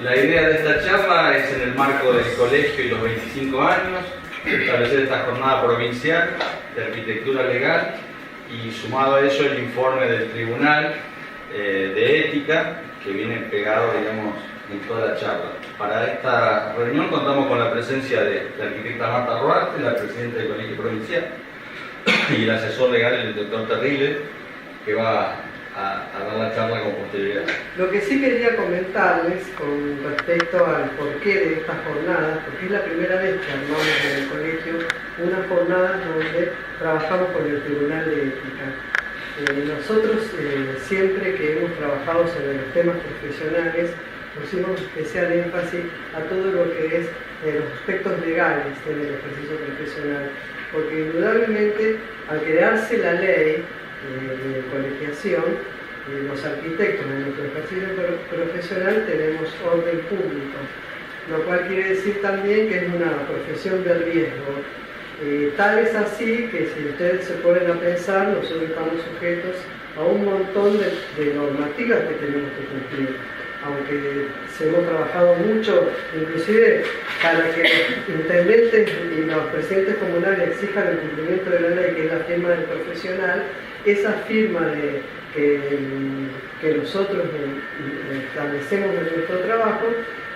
La idea de esta charla es, en el marco del colegio y los 25 años, establecer esta jornada provincial de arquitectura legal y, sumado a eso, el informe del Tribunal de Ética que viene pegado, digamos, en toda la charla. Para esta reunión contamos con la presencia de la arquitecta Marta Roarte, la presidenta del Colegio Provincial, y el asesor legal, el doctor Terrible, que va a dar la charla con posterioridad. Lo que sí quería comentarles con respecto al porqué de estas jornadas, porque es la primera vez que armamos en el colegio una jornada donde trabajamos con el Tribunal de Ética. Nosotros siempre que hemos trabajado sobre los temas profesionales pusimos especial énfasis a todo lo que es los aspectos legales en el ejercicio profesional, porque indudablemente al crearse la ley de colegiación, los arquitectos en nuestro ejercicio profesional tenemos orden público, lo cual quiere decir también que es una profesión de riesgo. Tal es así que si ustedes se ponen a pensar, nosotros estamos sujetos a un montón de normativas que tenemos que cumplir, aunque se hemos trabajado mucho, inclusive para que los intendentes y los presidentes comunales exijan el cumplimiento de la ley, que es la firma del profesional. Esa firma que nosotros establecemos en nuestro trabajo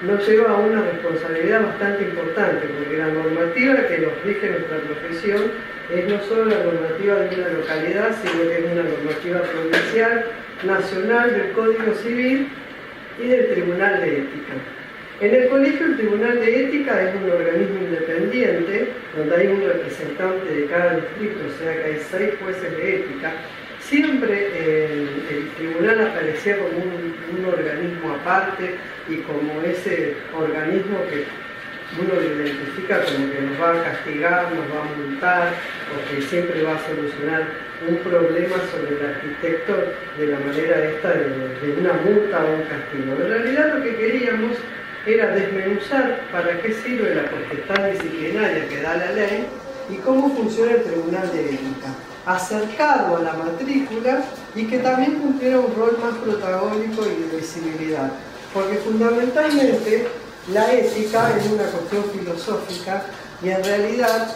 nos lleva a una responsabilidad bastante importante, porque la normativa que nos rige nuestra profesión es no solo la normativa de una localidad, sino que es una normativa provincial, nacional, del Código Civil y del Tribunal de Ética. En el colegio, el Tribunal de Ética es un organismo independiente, donde hay un representante de cada distrito, o sea que hay 6 jueces de ética. Siempre el tribunal aparecía como un organismo aparte y como ese organismo que uno lo identifica como que nos va a castigar, nos va a multar, o que siempre va a solucionar un problema sobre el arquitecto de la manera esta de una multa o un castigo. En realidad lo que queríamos era desmenuzar para qué sirve la potestad disciplinaria que da la ley y cómo funciona el Tribunal de Ética, acercarlo a la matrícula y que también cumpliera un rol más protagónico y de visibilidad, porque fundamentalmente la ética es una cuestión filosófica y en realidad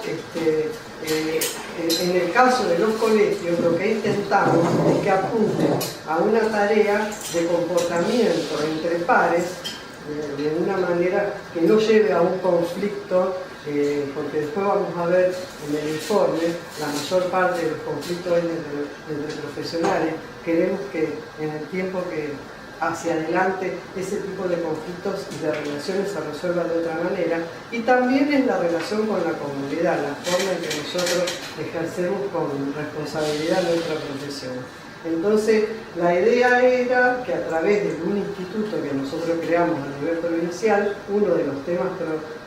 en el caso de los colegios lo que intentamos es que apunten a una tarea de comportamiento entre pares de una manera que no lleve a un conflicto, porque después vamos a ver en el informe la mayor parte de los conflictos entre profesionales. Queremos que en el tiempo que hacia adelante ese tipo de conflictos y de relaciones se resuelvan de otra manera, y también en la relación con la comunidad, la forma en que nosotros ejercemos con responsabilidad nuestra profesión. Entonces, la idea era que a través de un instituto que nosotros creamos a nivel provincial, uno de los temas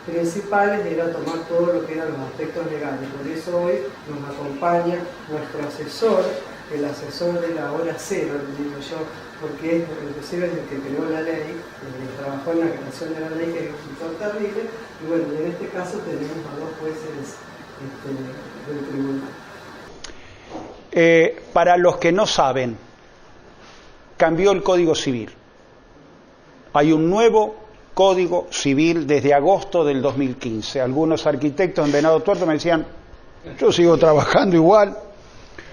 principales era tomar todo lo que eran los aspectos legales. Por eso hoy nos acompaña nuestro asesor, el asesor de la hora cero, digo yo, porque es inclusive el que creó la ley, trabajó en la creación de la ley, que es el doctor Terrible, y bueno, en este caso tenemos a 2 jueces del tribunal. Para los que no saben, cambió el Código Civil. Hay un nuevo Código Civil desde agosto del 2015. Algunos arquitectos en Venado Tuerto me decían, yo sigo trabajando igual,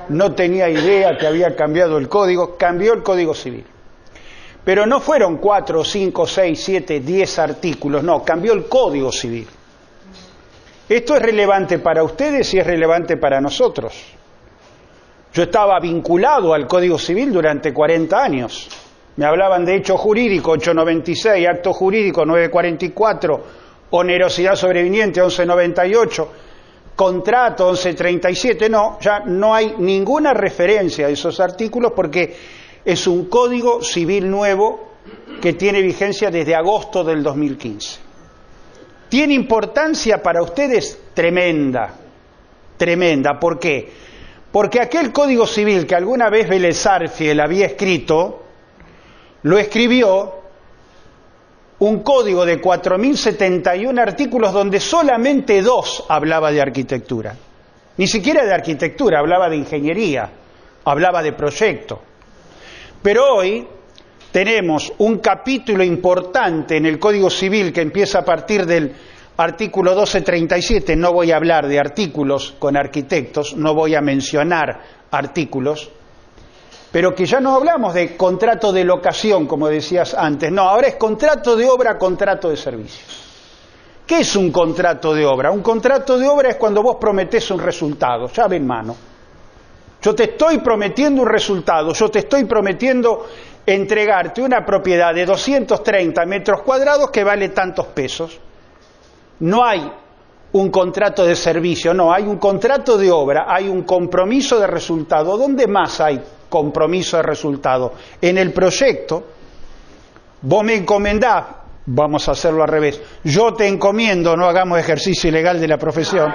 no tenía idea que había cambiado el código. Cambió el Código Civil. Pero no fueron 4, 5, 6, 7, 10 artículos, no, cambió el Código Civil. Esto es relevante para ustedes y es relevante para nosotros. Yo estaba vinculado al Código Civil durante 40 años. Me hablaban de hecho jurídico, 896, acto jurídico, 944, onerosidad sobreviniente, 1198, contrato, 1137. No, ya no hay ninguna referencia a esos artículos porque es un Código Civil nuevo que tiene vigencia desde agosto del 2015. Tiene importancia para ustedes tremenda, tremenda. ¿Por qué? Porque aquel Código Civil que alguna vez Vélez Arfiel había escrito, lo escribió un código de 4.071 artículos donde solamente 2 hablaba de arquitectura. Ni siquiera de arquitectura, hablaba de ingeniería, hablaba de proyecto. Pero hoy tenemos un capítulo importante en el Código Civil que empieza a partir del artículo 1237, no voy a hablar de artículos con arquitectos, no voy a mencionar artículos, pero que ya no hablamos de contrato de locación, como decías antes, no, ahora es contrato de obra, contrato de servicios. ¿Qué es un contrato de obra? Un contrato de obra es cuando vos prometés un resultado, llave en mano. Yo te estoy prometiendo un resultado, yo te estoy prometiendo entregarte una propiedad de 230 metros cuadrados que vale tantos pesos. No hay un contrato de servicio, no, hay un contrato de obra, hay un compromiso de resultado. ¿Dónde más hay compromiso de resultado? En el proyecto. Vos me encomendás, vamos a hacerlo al revés, yo te encomiendo, no hagamos ejercicio ilegal de la profesión,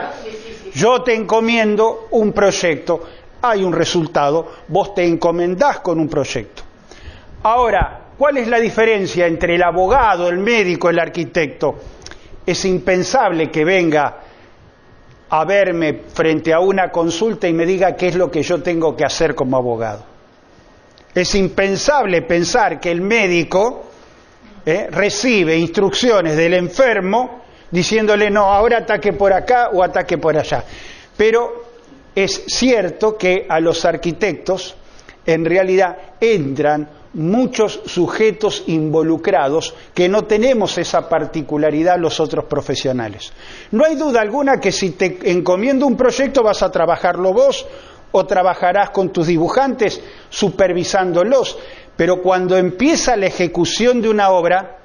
yo te encomiendo un proyecto, hay un resultado, vos te encomendás con un proyecto. Ahora, ¿cuál es la diferencia entre el abogado, el médico, el arquitecto? Es impensable que venga a verme frente a una consulta y me diga qué es lo que yo tengo que hacer como abogado. Es impensable pensar que el médico recibe instrucciones del enfermo diciéndole no, ahora ataque por acá o ataque por allá. Pero es cierto que a los arquitectos en realidad entran muchos sujetos involucrados que no tenemos esa particularidad los otros profesionales. No hay duda alguna que si te encomiendo un proyecto vas a trabajarlo vos o trabajarás con tus dibujantes supervisándolos, pero cuando empieza la ejecución de una obra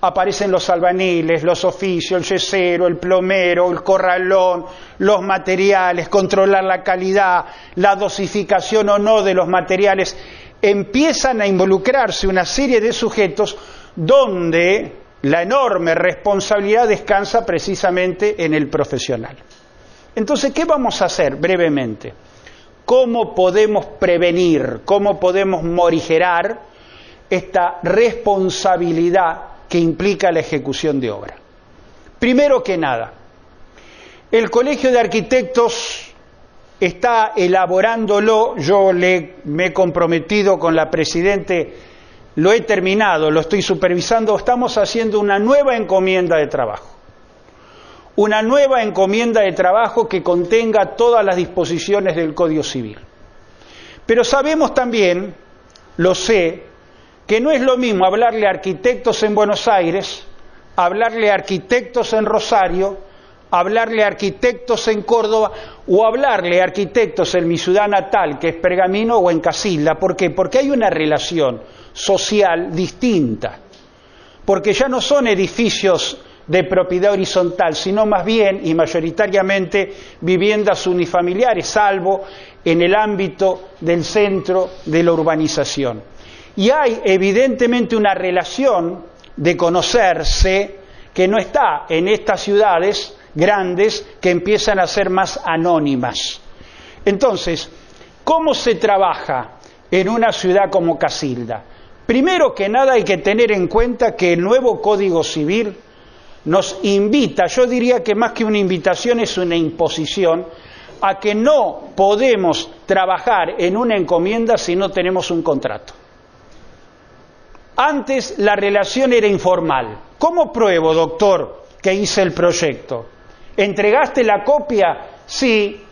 aparecen los albaniles, los oficios, el yesero, el plomero, el corralón, los materiales, controlar la calidad, la dosificación o no de los materiales. Empiezan a involucrarse una serie de sujetos donde la enorme responsabilidad descansa precisamente en el profesional. Entonces, ¿qué vamos a hacer brevemente? ¿Cómo podemos prevenir, cómo podemos morigerar esta responsabilidad que implica la ejecución de obra? Primero que nada, el Colegio de Arquitectos está elaborándolo, yo me he comprometido con la Presidente, lo he terminado, lo estoy supervisando, estamos haciendo una nueva encomienda de trabajo. Una nueva encomienda de trabajo que contenga todas las disposiciones del Código Civil. Pero sabemos también, lo sé, que no es lo mismo hablarle a arquitectos en Buenos Aires, hablarle a arquitectos en Rosario, hablarle a arquitectos en Córdoba o hablarle a arquitectos en mi ciudad natal, que es Pergamino, o en Casilda. ¿Por qué? Porque hay una relación social distinta. Porque ya no son edificios de propiedad horizontal, sino más bien y mayoritariamente viviendas unifamiliares, salvo en el ámbito del centro de la urbanización. Y hay evidentemente una relación de conocerse que no está en estas ciudades grandes que empiezan a ser más anónimas. Entonces, ¿cómo se trabaja en una ciudad como Casilda? Primero que nada hay que tener en cuenta que el nuevo Código Civil nos invita, yo diría que más que una invitación es una imposición, a que no podemos trabajar en una encomienda si no tenemos un contrato. Antes la relación era informal. ¿Cómo pruebo, doctor, que hice el proyecto? ¿Entregaste la copia? Sí.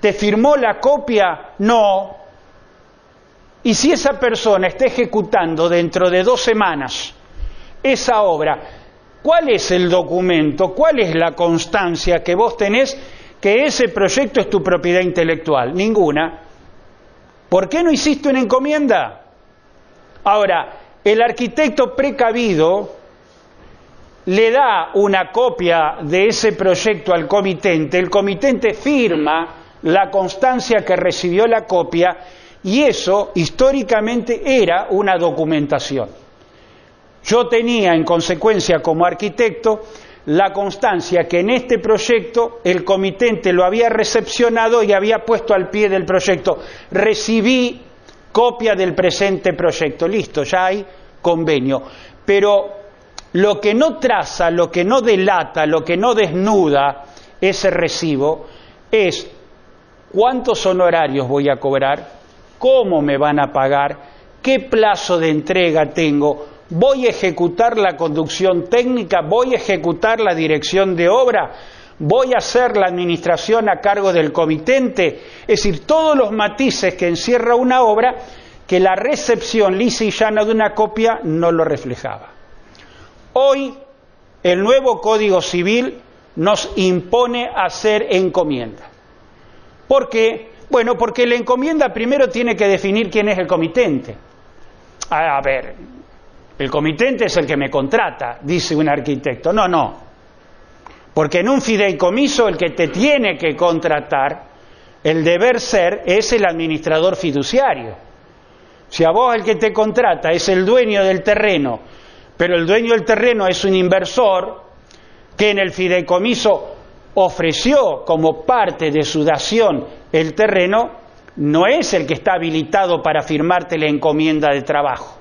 ¿Te firmó la copia? No. Y si esa persona está ejecutando dentro de 2 semanas esa obra, ¿cuál es el documento? ¿Cuál es la constancia que vos tenés que ese proyecto es tu propiedad intelectual? Ninguna. ¿Por qué no hiciste una encomienda? Ahora, el arquitecto precavido le da una copia de ese proyecto al comitente, el comitente firma la constancia que recibió la copia y eso históricamente era una documentación. Yo tenía en consecuencia como arquitecto la constancia que en este proyecto el comitente lo había recepcionado y había puesto al pie del proyecto. Recibí copia del presente proyecto, listo, ya hay convenio. Pero lo que no traza, lo que no delata, lo que no desnuda ese recibo es cuántos honorarios voy a cobrar, cómo me van a pagar, ¿Qué plazo de entrega tengo? ¿Voy a ejecutar la conducción técnica? ¿Voy a ejecutar la dirección de obra? ¿Voy a hacer la administración a cargo del comitente? Es decir, todos los matices que encierra una obra que la recepción lisa y llana de una copia no lo reflejaba. Hoy, el nuevo Código Civil nos impone hacer encomienda. ¿Por qué? Bueno, porque la encomienda primero tiene que definir quién es el comitente. A ver, el comitente es el que me contrata, dice un arquitecto. No. Porque en un fideicomiso el que te tiene que contratar, el deber ser, es el administrador fiduciario. Si a vos el que te contrata es el dueño del terreno, pero el dueño del terreno es un inversor que en el fideicomiso ofreció como parte de su dación el terreno, no es el que está habilitado para firmarte la encomienda de trabajo.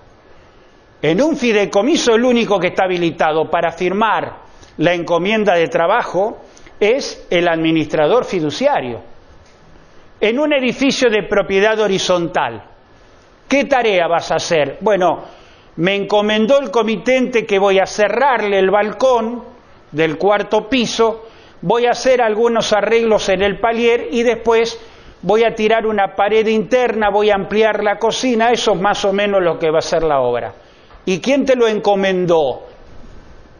En un fideicomiso el único que está habilitado para firmar la encomienda de trabajo es el administrador fiduciario. En un edificio de propiedad horizontal, ¿qué tarea vas a hacer? Bueno, me encomendó el comitente que voy a cerrarle el balcón del cuarto piso, voy a hacer algunos arreglos en el palier y después voy a tirar una pared interna, voy a ampliar la cocina. Eso es más o menos lo que va a ser la obra. ¿Y quién te lo encomendó?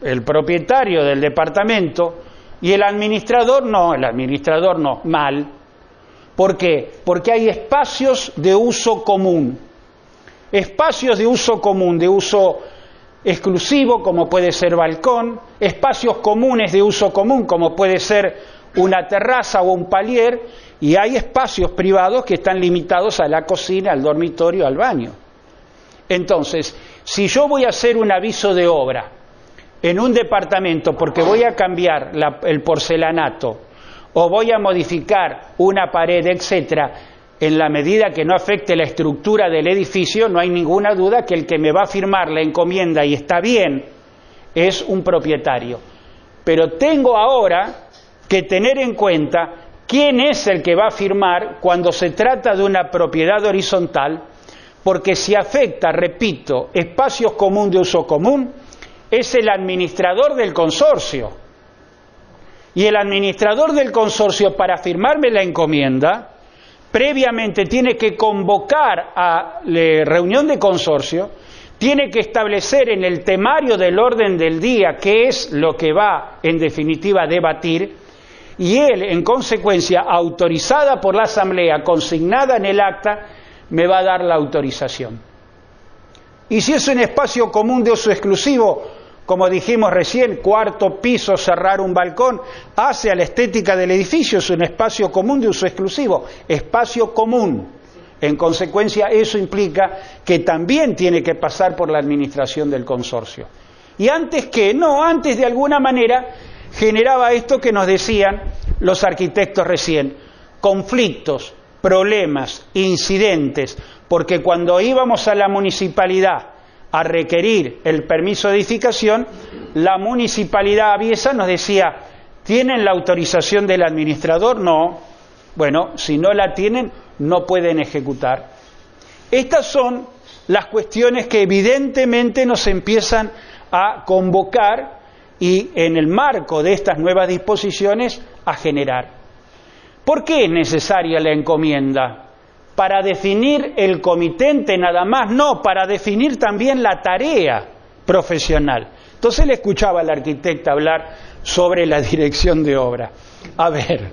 El propietario del departamento. ¿Y el administrador? No, el administrador no, mal. ¿Por qué? Porque hay espacios de uso común. Espacios de uso común, de uso exclusivo, como puede ser balcón, espacios comunes de uso común, como puede ser una terraza o un palier, y hay espacios privados que están limitados a la cocina, al dormitorio, al baño. Entonces, si yo voy a hacer un aviso de obra en un departamento porque voy a cambiar el porcelanato o voy a modificar una pared, etcétera, en la medida que no afecte la estructura del edificio, no hay ninguna duda que el que me va a firmar la encomienda y está bien es un propietario. Pero tengo ahora que tener en cuenta quién es el que va a firmar cuando se trata de una propiedad horizontal, porque si afecta, repito, espacios comunes de uso común, es el administrador del consorcio. Y el administrador del consorcio, para firmarme la encomienda, previamente tiene que convocar a la reunión de consorcio, tiene que establecer en el temario del orden del día qué es lo que va, en definitiva, a debatir, y él, en consecuencia, autorizada por la asamblea, consignada en el acta, me va a dar la autorización. Y si es un espacio común de uso exclusivo, como dijimos recién, cuarto piso, cerrar un balcón, hace a la estética del edificio, es un espacio común de uso exclusivo, espacio común. En consecuencia, eso implica que también tiene que pasar por la administración del consorcio. Y antes de alguna manera generaba esto que nos decían los arquitectos recién, conflictos, problemas, incidentes, porque cuando íbamos a la municipalidad a requerir el permiso de edificación, la municipalidad aviesa nos decía, ¿tienen la autorización del administrador? No. Bueno, si no la tienen, no pueden ejecutar. Estas son las cuestiones que evidentemente nos empiezan a convocar y en el marco de estas nuevas disposiciones a generar. ¿Por qué es necesaria la encomienda? Para definir el comitente nada más, no, para definir también la tarea profesional. Entonces le escuchaba al arquitecto hablar sobre la dirección de obra. A ver,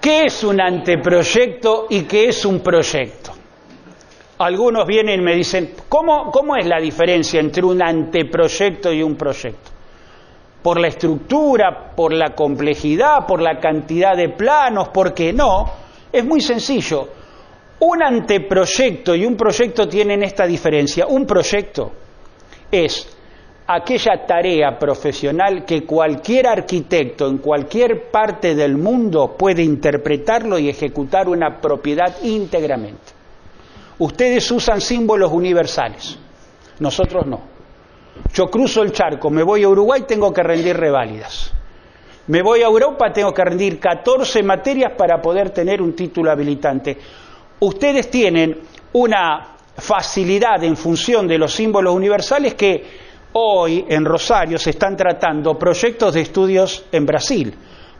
¿qué es un anteproyecto y qué es un proyecto? Algunos vienen y me dicen, ¿cómo es la diferencia entre un anteproyecto y un proyecto? ¿Por la estructura, por la complejidad, por la cantidad de planos? ¿Por qué no? Es muy sencillo. Un anteproyecto y un proyecto tienen esta diferencia. Un proyecto es aquella tarea profesional que cualquier arquitecto en cualquier parte del mundo puede interpretarlo y ejecutar una propiedad íntegramente. Ustedes usan símbolos universales, nosotros no. Yo cruzo el charco, me voy a Uruguay, tengo que rendir reválidas. Me voy a Europa, tengo que rendir 14 materias para poder tener un título habilitante. Ustedes tienen una facilidad en función de los símbolos universales que hoy en Rosario se están tratando proyectos de estudios en Brasil,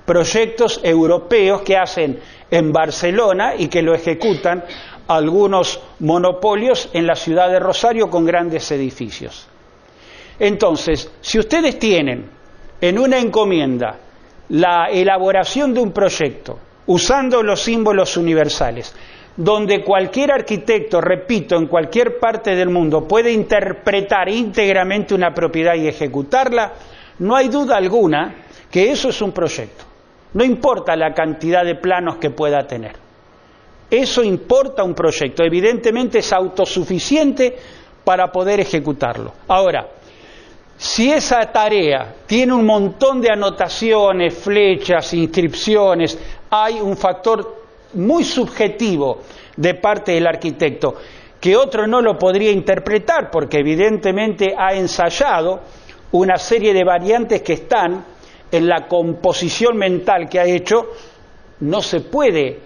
proyectos europeos que hacen en Barcelona y que lo ejecutan algunos monopolios en la ciudad de Rosario con grandes edificios. Entonces, si ustedes tienen en una encomienda la elaboración de un proyecto usando los símbolos universales, donde cualquier arquitecto, repito, en cualquier parte del mundo puede interpretar íntegramente una propiedad y ejecutarla, no hay duda alguna que eso es un proyecto. No importa la cantidad de planos que pueda tener. Eso importa un proyecto. Evidentemente es autosuficiente para poder ejecutarlo. Ahora, si esa tarea tiene un montón de anotaciones, flechas, inscripciones, hay un factor muy subjetivo de parte del arquitecto, que otro no lo podría interpretar, porque evidentemente ha ensayado una serie de variantes que están en la composición mental que ha hecho, no se puede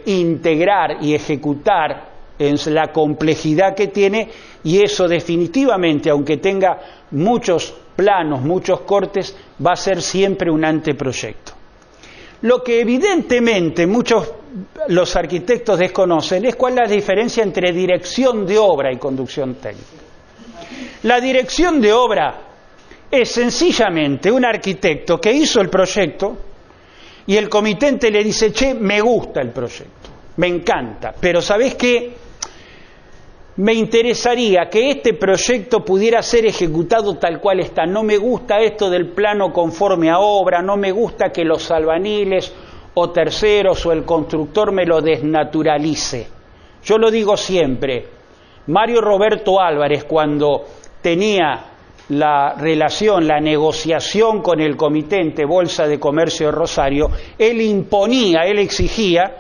integrar y ejecutar en la complejidad que tiene, y eso definitivamente, aunque tenga muchos planos, muchos cortes, va a ser siempre un anteproyecto. Lo que evidentemente los arquitectos desconocen es cuál es la diferencia entre dirección de obra y conducción técnica. La dirección de obra es sencillamente un arquitecto que hizo el proyecto y el comitente le dice: che, me gusta el proyecto, me encanta, pero ¿sabés qué? Me interesaría que este proyecto pudiera ser ejecutado tal cual está. No me gusta esto del plano conforme a obra, no me gusta que los albaniles o terceros o el constructor me lo desnaturalice. Yo lo digo siempre, Mario Roberto Álvarez, cuando tenía la relación, la negociación con el comitente Bolsa de Comercio de Rosario, él imponía, él exigía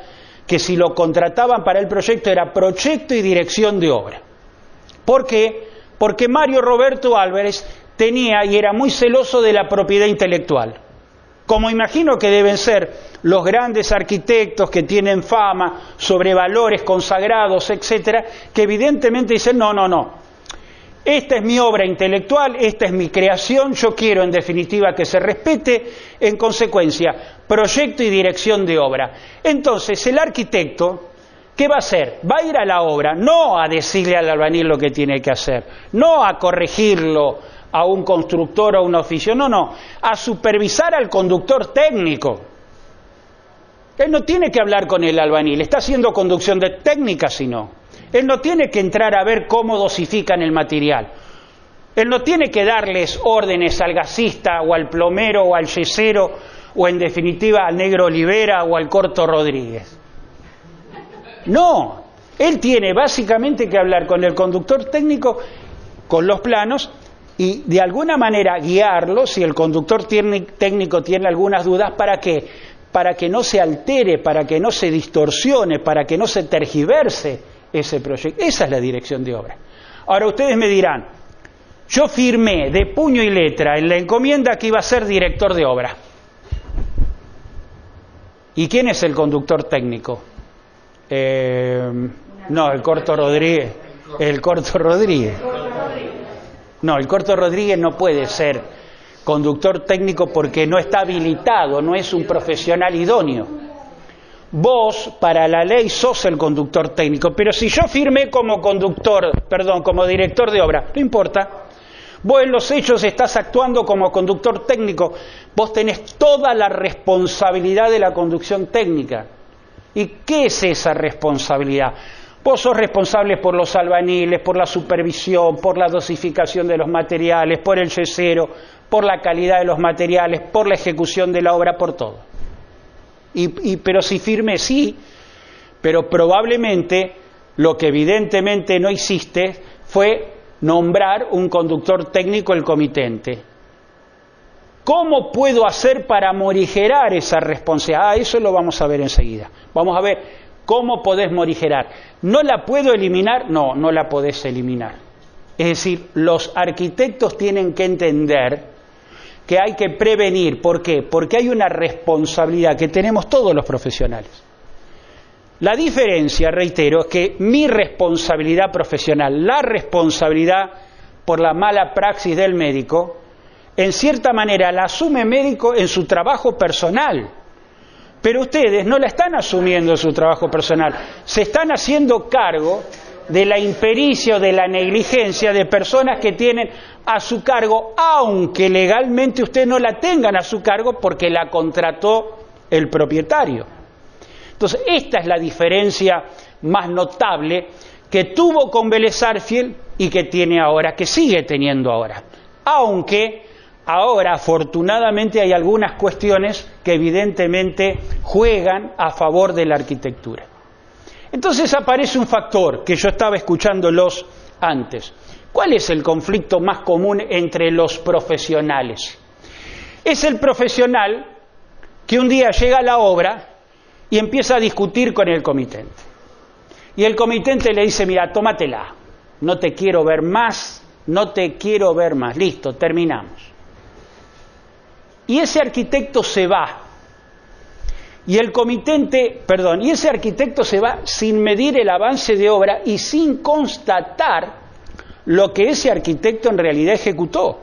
que si lo contrataban para el proyecto era proyecto y dirección de obra. ¿Por qué? Porque Mario Roberto Álvarez tenía y era muy celoso de la propiedad intelectual. Como imagino que deben ser los grandes arquitectos que tienen fama sobre valores consagrados, etcétera, que evidentemente dicen: no. Esta es mi obra intelectual, esta es mi creación, yo quiero en definitiva que se respete, en consecuencia, proyecto y dirección de obra. Entonces, el arquitecto, ¿qué va a hacer? Va a ir a la obra, no a decirle al albañil lo que tiene que hacer, no a corregirlo a un constructor o a un oficio, no, a supervisar al conductor técnico. Él no tiene que hablar con el albañil, está haciendo conducción de técnica, sino. Él no tiene que entrar a ver cómo dosifican el material. Él no tiene que darles órdenes al gasista o al plomero o al yesero o en definitiva al negro Olivera o al Corto Rodríguez. No, él tiene básicamente que hablar con el conductor técnico, con los planos, y de alguna manera guiarlo si el conductor técnico tiene algunas dudas. ¿Para qué? Para que no se altere, para que no se distorsione, para que no se tergiverse ese proyecto. Esa es la dirección de obra. Ahora ustedes me dirán: yo firmé de puño y letra en la encomienda que iba a ser director de obra. ¿Y quién es el conductor técnico? No, el Corto Rodríguez. El Corto Rodríguez. No, el Corto Rodríguez no puede ser conductor técnico porque no está habilitado, no es un profesional idóneo. Vos, para la ley, sos el conductor técnico, pero si yo firmé como como director de obra, no importa. Vos en los hechos estás actuando como conductor técnico, vos tenés toda la responsabilidad de la conducción técnica. ¿Y qué es esa responsabilidad? Vos sos responsable por los albañiles, por la supervisión, por la dosificación de los materiales, por el yesero, por la calidad de los materiales, por la ejecución de la obra, por todo. Pero si firme, sí, pero probablemente lo que evidentemente no hiciste fue nombrar un conductor técnico el comitente. ¿Cómo puedo hacer para morigerar esa responsabilidad? Eso lo vamos a ver enseguida. Vamos a ver cómo podés morigerar. ¿No la puedo eliminar? No, no la podés eliminar. Es decir, los arquitectos tienen que entender que hay que prevenir. ¿Por qué? Porque hay una responsabilidad que tenemos todos los profesionales. La diferencia, reitero, es que mi responsabilidad profesional, la responsabilidad por la mala praxis del médico, en cierta manera la asume el médico en su trabajo personal. Pero ustedes no la están asumiendo en su trabajo personal, se están haciendo cargo de la impericia o de la negligencia de personas que tienen a su cargo, aunque legalmente ustedes no la tengan a su cargo porque la contrató el propietario. Entonces, esta es la diferencia más notable que tuvo con Vélez Sarsfield y que tiene ahora, que sigue teniendo ahora. Aunque ahora, afortunadamente, hay algunas cuestiones que evidentemente juegan a favor de la arquitectura. Entonces aparece un factor que yo estaba escuchándolos antes. ¿Cuál es el conflicto más común entre los profesionales? Es el profesional que un día llega a la obra y empieza a discutir con el comitente. Y el comitente le dice, mira, tómatela, no te quiero ver más, no te quiero ver más, listo, terminamos. Y ese arquitecto se va. Y ese arquitecto se va sin medir el avance de obra y sin constatar lo que ese arquitecto en realidad ejecutó.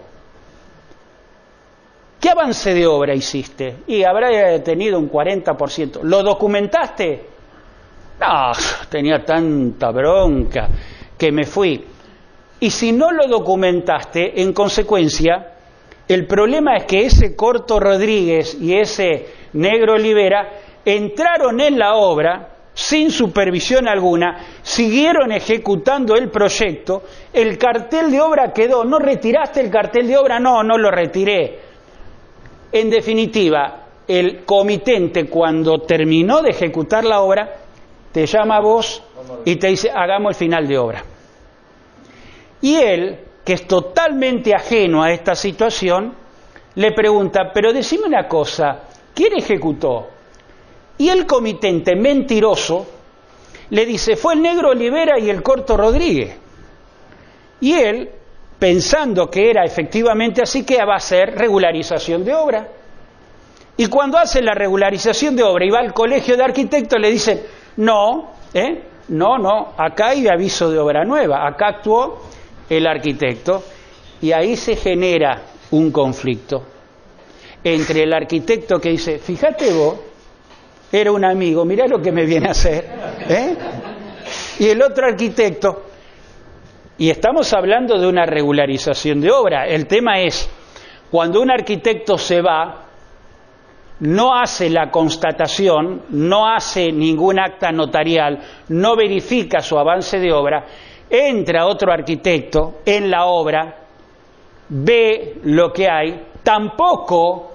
¿Qué avance de obra hiciste? Y habrá tenido un 40%. ¿Lo documentaste? No, tenía tanta bronca que me fui. Y si no lo documentaste, en consecuencia, el problema es que ese Corto Rodríguez y ese Negro Olivera entraron en la obra sin supervisión alguna, siguieron ejecutando el proyecto, el cartel de obra quedó. ¿No retiraste el cartel de obra? No, no lo retiré. En definitiva, el comitente, cuando terminó de ejecutar la obra, te llama a vos y te dice, hagamos el final de obra. Y él, que es totalmente ajeno a esta situación, le pregunta, pero decime una cosa, ¿quién ejecutó? Y el comitente, mentiroso, le dice, fue el Negro Olivera y el Corto Rodríguez. Y él, pensando que era efectivamente así, ¿qué va a hacer? Regularización de obra. Y cuando hace la regularización de obra y va al colegio de arquitectos, le dicen, no, acá hay aviso de obra nueva, acá actuó el arquitecto. Y ahí se genera un conflicto entre el arquitecto que dice, fíjate vos, era un amigo, mirá lo que me viene a hacer, y el otro arquitecto. Y estamos hablando de una regularización de obra. El tema es, cuando un arquitecto se va, no hace la constatación, no hace ningún acta notarial, no verifica su avance de obra, entra otro arquitecto en la obra, ve lo que hay, tampoco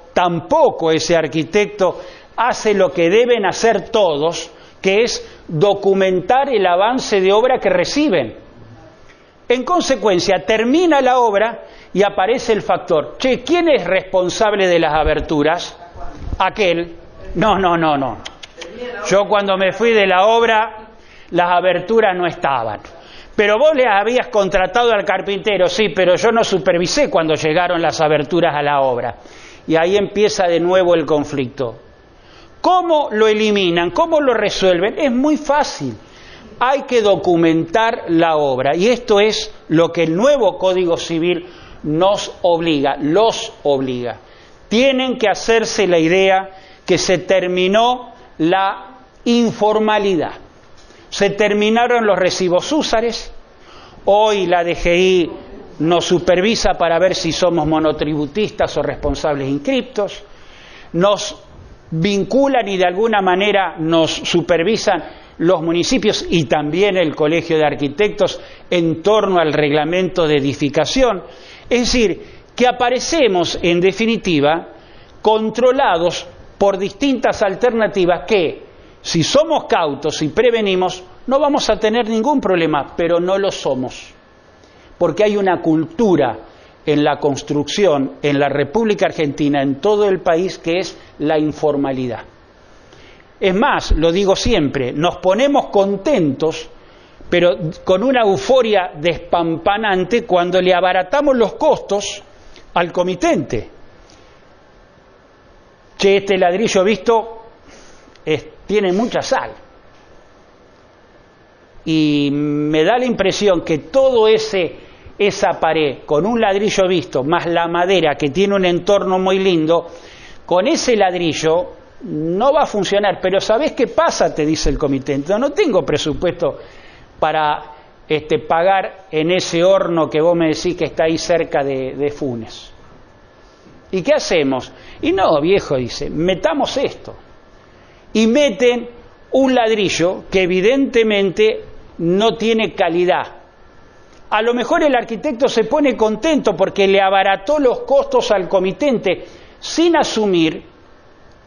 ese arquitecto hace lo que deben hacer todos, que es documentar el avance de obra que reciben. En consecuencia, termina la obra y aparece el factor. Che, ¿quién es responsable de las aberturas? Aquel. No. Yo cuando me fui de la obra, las aberturas no estaban. Pero vos le habías contratado al carpintero, sí, pero yo no supervisé cuando llegaron las aberturas a la obra. Y ahí empieza de nuevo el conflicto. ¿Cómo lo eliminan? ¿Cómo lo resuelven? Es muy fácil. Hay que documentar la obra. Y esto es lo que el nuevo Código Civil los obliga. Tienen que hacerse la idea que se terminó la informalidad. Se terminaron los recibos húsares. Hoy la DGI nos supervisa para ver si somos monotributistas o responsables inscriptos. Nos vinculan y de alguna manera nos supervisan los municipios y también el Colegio de Arquitectos en torno al reglamento de edificación. Es decir, que aparecemos en definitiva controlados por distintas alternativas que, si somos cautos y prevenimos, no vamos a tener ningún problema, pero no lo somos. Porque hay una cultura en la construcción, en la República Argentina, en todo el país, que es la informalidad. Es más, lo digo siempre, nos ponemos contentos, pero con una euforia despampanante cuando le abaratamos los costos al comitente. che, este ladrillo visto tiene mucha sal. Y me da la impresión que todo esa pared, con un ladrillo visto, más la madera que tiene un entorno muy lindo, con ese ladrillo no va a funcionar. Pero ¿sabés qué pasa?, te dice el comitente. No tengo presupuesto para pagar en ese horno que vos me decís que está ahí cerca de Funes. ¿Y qué hacemos? Y no, viejo, dice, metamos esto. Y meten un ladrillo que evidentemente no tiene calidad. A lo mejor el arquitecto se pone contento porque le abarató los costos al comitente sin asumir,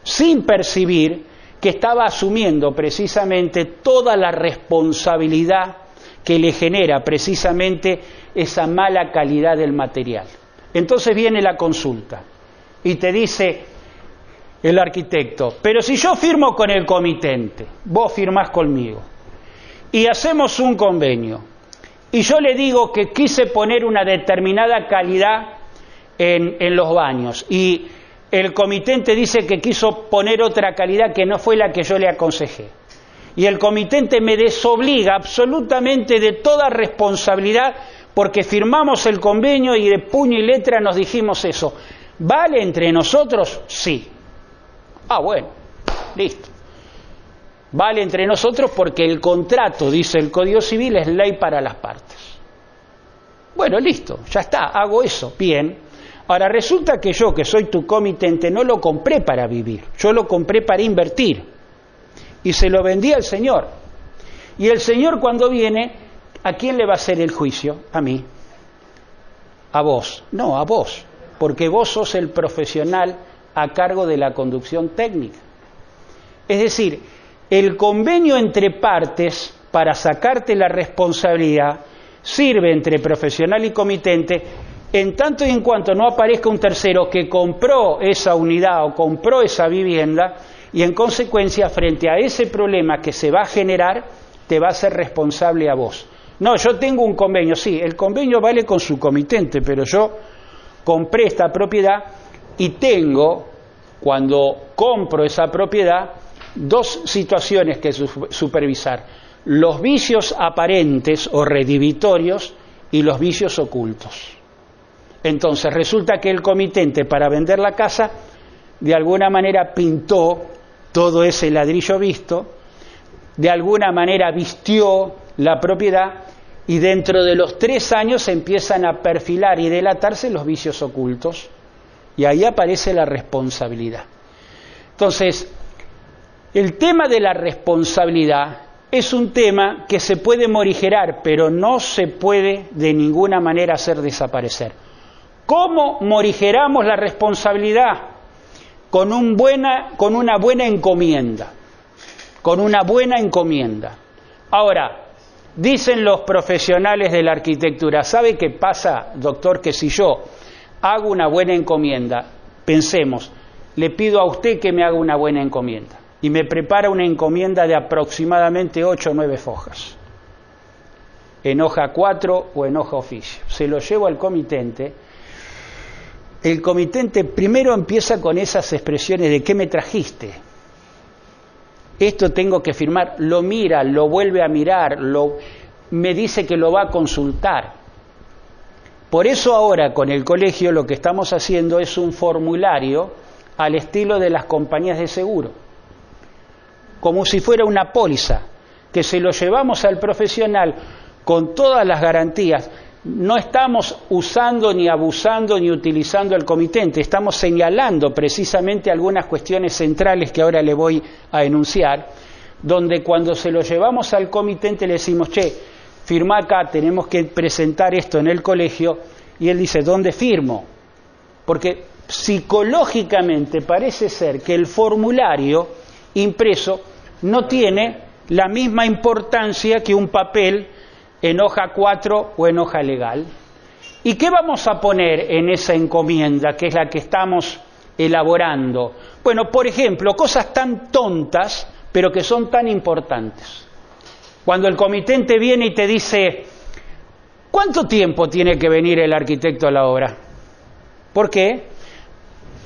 sin percibir que estaba asumiendo precisamente toda la responsabilidad que le genera precisamente esa mala calidad del material. Entonces viene la consulta y te dice el arquitecto, pero si yo firmo con el comitente, vos firmás conmigo, y hacemos un convenio, y yo le digo que quise poner una determinada calidad en los baños, y el comitente dice que quiso poner otra calidad que no fue la que yo le aconsejé, y el comitente me desobliga absolutamente de toda responsabilidad porque firmamos el convenio y de puño y letra nos dijimos eso. ¿Vale entre nosotros? Sí. Ah, bueno, listo. Vale entre nosotros porque el contrato, dice el Código Civil, es ley para las partes. Bueno, listo, ya está, hago eso, bien. Ahora resulta que yo, que soy tu comitente, no lo compré para vivir, yo lo compré para invertir. Y se lo vendí al Señor. Y el Señor cuando viene, ¿a quién le va a hacer el juicio? A mí. A vos. No, a vos. Porque vos sos el profesional a cargo de la conducción técnica. Es decir, el convenio entre partes para sacarte la responsabilidad sirve entre profesional y comitente en tanto y en cuanto no aparezca un tercero que compró esa unidad o compró esa vivienda y en consecuencia frente a ese problema que se va a generar te va a ser responsable a vos. No, yo tengo un convenio, sí, el convenio vale con su comitente, pero yo compré esta propiedad y tengo, cuando compro esa propiedad, dos situaciones que supervisar: los vicios aparentes o redivitorios y los vicios ocultos. Entonces resulta que el comitente para vender la casa de alguna manera pintó todo ese ladrillo visto, de alguna manera vistió la propiedad y dentro de los 3 años empiezan a perfilar y delatarse los vicios ocultos y ahí aparece la responsabilidad. Entonces, el tema de la responsabilidad es un tema que se puede morigerar, pero no se puede de ninguna manera hacer desaparecer. ¿Cómo morigeramos la responsabilidad? Con una buena encomienda. Con una buena encomienda. Ahora, dicen los profesionales de la arquitectura, ¿sabe qué pasa, doctor? Que si yo hago una buena encomienda, pensemos, le pido a usted que me haga una buena encomienda y me prepara una encomienda de aproximadamente 8 o 9 fojas, en hoja 4 o en hoja oficio. Se lo llevo al comitente. El comitente primero empieza con esas expresiones de ¿qué me trajiste? Esto tengo que firmar, lo mira, lo vuelve a mirar, me dice que lo va a consultar. Por eso ahora con el colegio lo que estamos haciendo es un formulario al estilo de las compañías de seguro, como si fuera una póliza, que se lo llevamos al profesional con todas las garantías. No estamos usando ni abusando ni utilizando el comitente, estamos señalando precisamente algunas cuestiones centrales que ahora le voy a enunciar, donde cuando se lo llevamos al comitente le decimos, che, firma acá, tenemos que presentar esto en el colegio, y él dice, ¿dónde firmo? Porque psicológicamente parece ser que el formulario impreso no tiene la misma importancia que un papel en hoja 4 o en hoja legal. ¿Y qué vamos a poner en esa encomienda, que es la que estamos elaborando? Bueno, por ejemplo, cosas tan tontas, pero que son tan importantes. Cuando el comitente viene y te dice, ¿cuánto tiempo tiene que venir el arquitecto a la obra? ¿Por qué?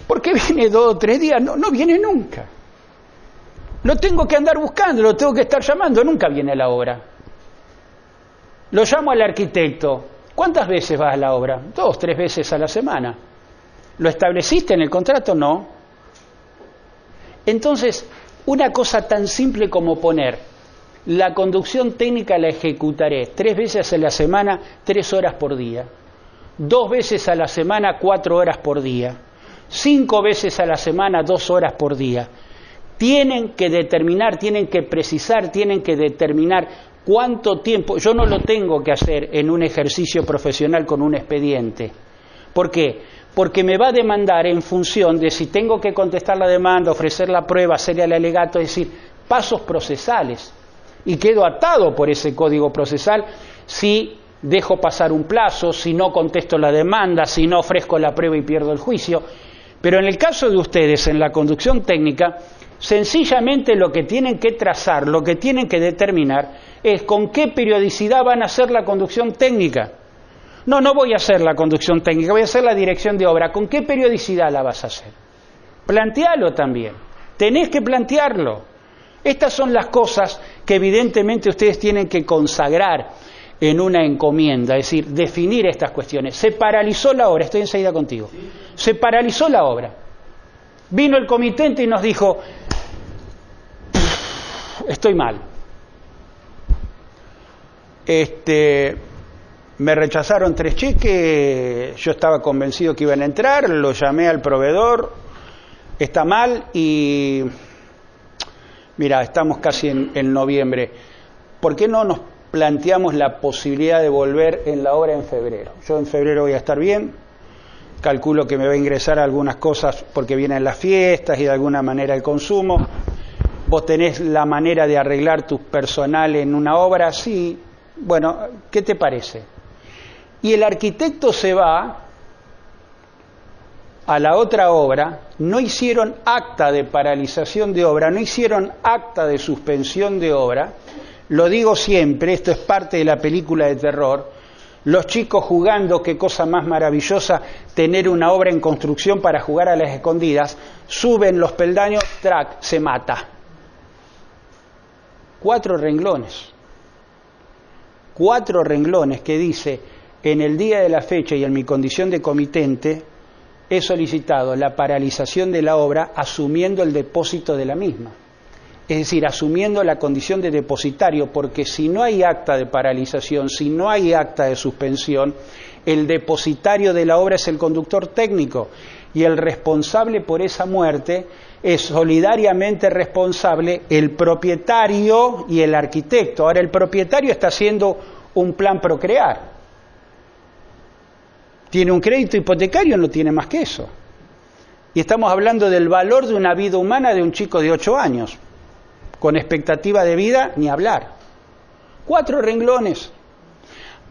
¿Por qué viene 2 o 3 días? No viene nunca. Lo tengo que andar buscando, lo tengo que estar llamando, nunca viene a la obra. Lo llamo al arquitecto. ¿Cuántas veces vas a la obra? 2 o 3 veces a la semana. ¿Lo estableciste en el contrato? No. Entonces, una cosa tan simple como poner la conducción técnica la ejecutaré 3 veces a la semana, 3 horas por día. 2 veces a la semana, 4 horas por día. 5 veces a la semana, 2 horas por día. Tienen que determinar, tienen que precisar, tienen que determinar cuánto tiempo. Yo no lo tengo que hacer en un ejercicio profesional con un expediente. ¿Por qué? Porque me va a demandar en función de si tengo que contestar la demanda, ofrecer la prueba, hacerle al alegato, es decir, pasos procesales. Y quedo atado por ese código procesal si dejo pasar un plazo, si no contesto la demanda, si no ofrezco la prueba y pierdo el juicio. Pero en el caso de ustedes, en la conducción técnica, sencillamente lo que tienen que trazar, lo que tienen que determinar es con qué periodicidad van a hacer la conducción técnica. No voy a hacer la conducción técnica, voy a hacer la dirección de obra. ¿Con qué periodicidad la vas a hacer? Plantéalo también. Tenés que plantearlo. Estas son las cosas que evidentemente ustedes tienen que consagrar en una encomienda, es decir, definir estas cuestiones. Se paralizó la obra, estoy enseguida contigo. Se paralizó la obra. Vino el comitente y nos dijo, estoy mal. Me rechazaron 3 cheques, yo estaba convencido que iban a entrar, lo llamé al proveedor, está mal y mira, estamos casi en noviembre. ¿Por qué no nos planteamos la posibilidad de volver en la obra en febrero? Yo en febrero voy a estar bien, calculo que me va a ingresar algunas cosas porque vienen las fiestas y de alguna manera el consumo. ¿Vos tenés la manera de arreglar tu personal en una obra? Sí. Bueno, ¿qué te parece? Y el arquitecto se va a la otra obra, no hicieron acta de paralización de obra, no hicieron acta de suspensión de obra. Lo digo siempre, esto es parte de la película de terror. Los chicos jugando, qué cosa más maravillosa tener una obra en construcción para jugar a las escondidas, suben los peldaños, track, se mata. 4 renglones. 4 renglones que dice, en el día de la fecha y en mi condición de comitente, he solicitado la paralización de la obra asumiendo el depósito de la misma. Es decir, asumiendo la condición de depositario, porque si no hay acta de paralización, si no hay acta de suspensión, el depositario de la obra es el conductor técnico y el responsable por esa muerte es solidariamente responsable el propietario y el arquitecto. Ahora, el propietario está haciendo un plan Procrear. Tiene un crédito hipotecario, no tiene más que eso. Y estamos hablando del valor de una vida humana de un chico de 8 años. Con expectativa de vida, ni hablar. 4 renglones.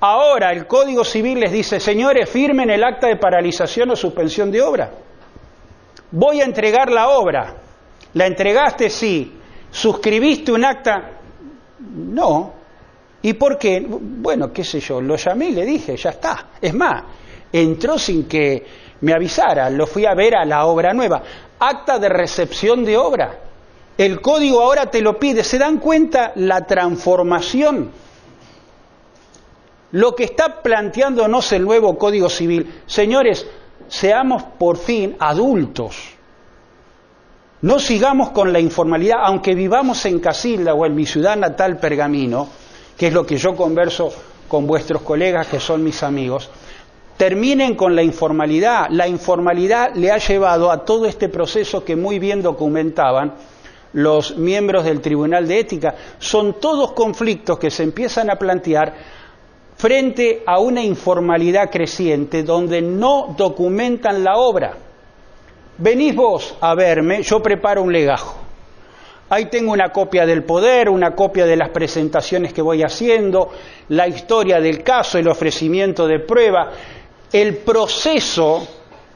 Ahora el Código Civil les dice, señores, firmen el acta de paralización o suspensión de obra. Voy a entregar la obra. ¿La entregaste? Sí. ¿Suscribiste un acta? No. ¿Y por qué? Bueno, qué sé yo, lo llamé y le dije, ya está. Es más, entró sin que me avisara, lo fui a ver a la obra nueva. Acta de recepción de obra. El código ahora te lo pide. ¿Se dan cuenta la transformación? Lo que está planteándonos el nuevo Código Civil. Señores, seamos por fin adultos. No sigamos con la informalidad, aunque vivamos en Casilda o en mi ciudad natal, Pergamino, que es lo que yo converso con vuestros colegas que son mis amigos. Terminen con la informalidad. La informalidad le ha llevado a todo este proceso que muy bien documentaban los miembros del Tribunal de Ética. Son todos conflictos que se empiezan a plantear frente a una informalidad creciente donde no documentan la obra. Venís vos a verme, yo preparo un legajo. Ahí tengo una copia del poder, una copia de las presentaciones que voy haciendo, la historia del caso, el ofrecimiento de prueba, el proceso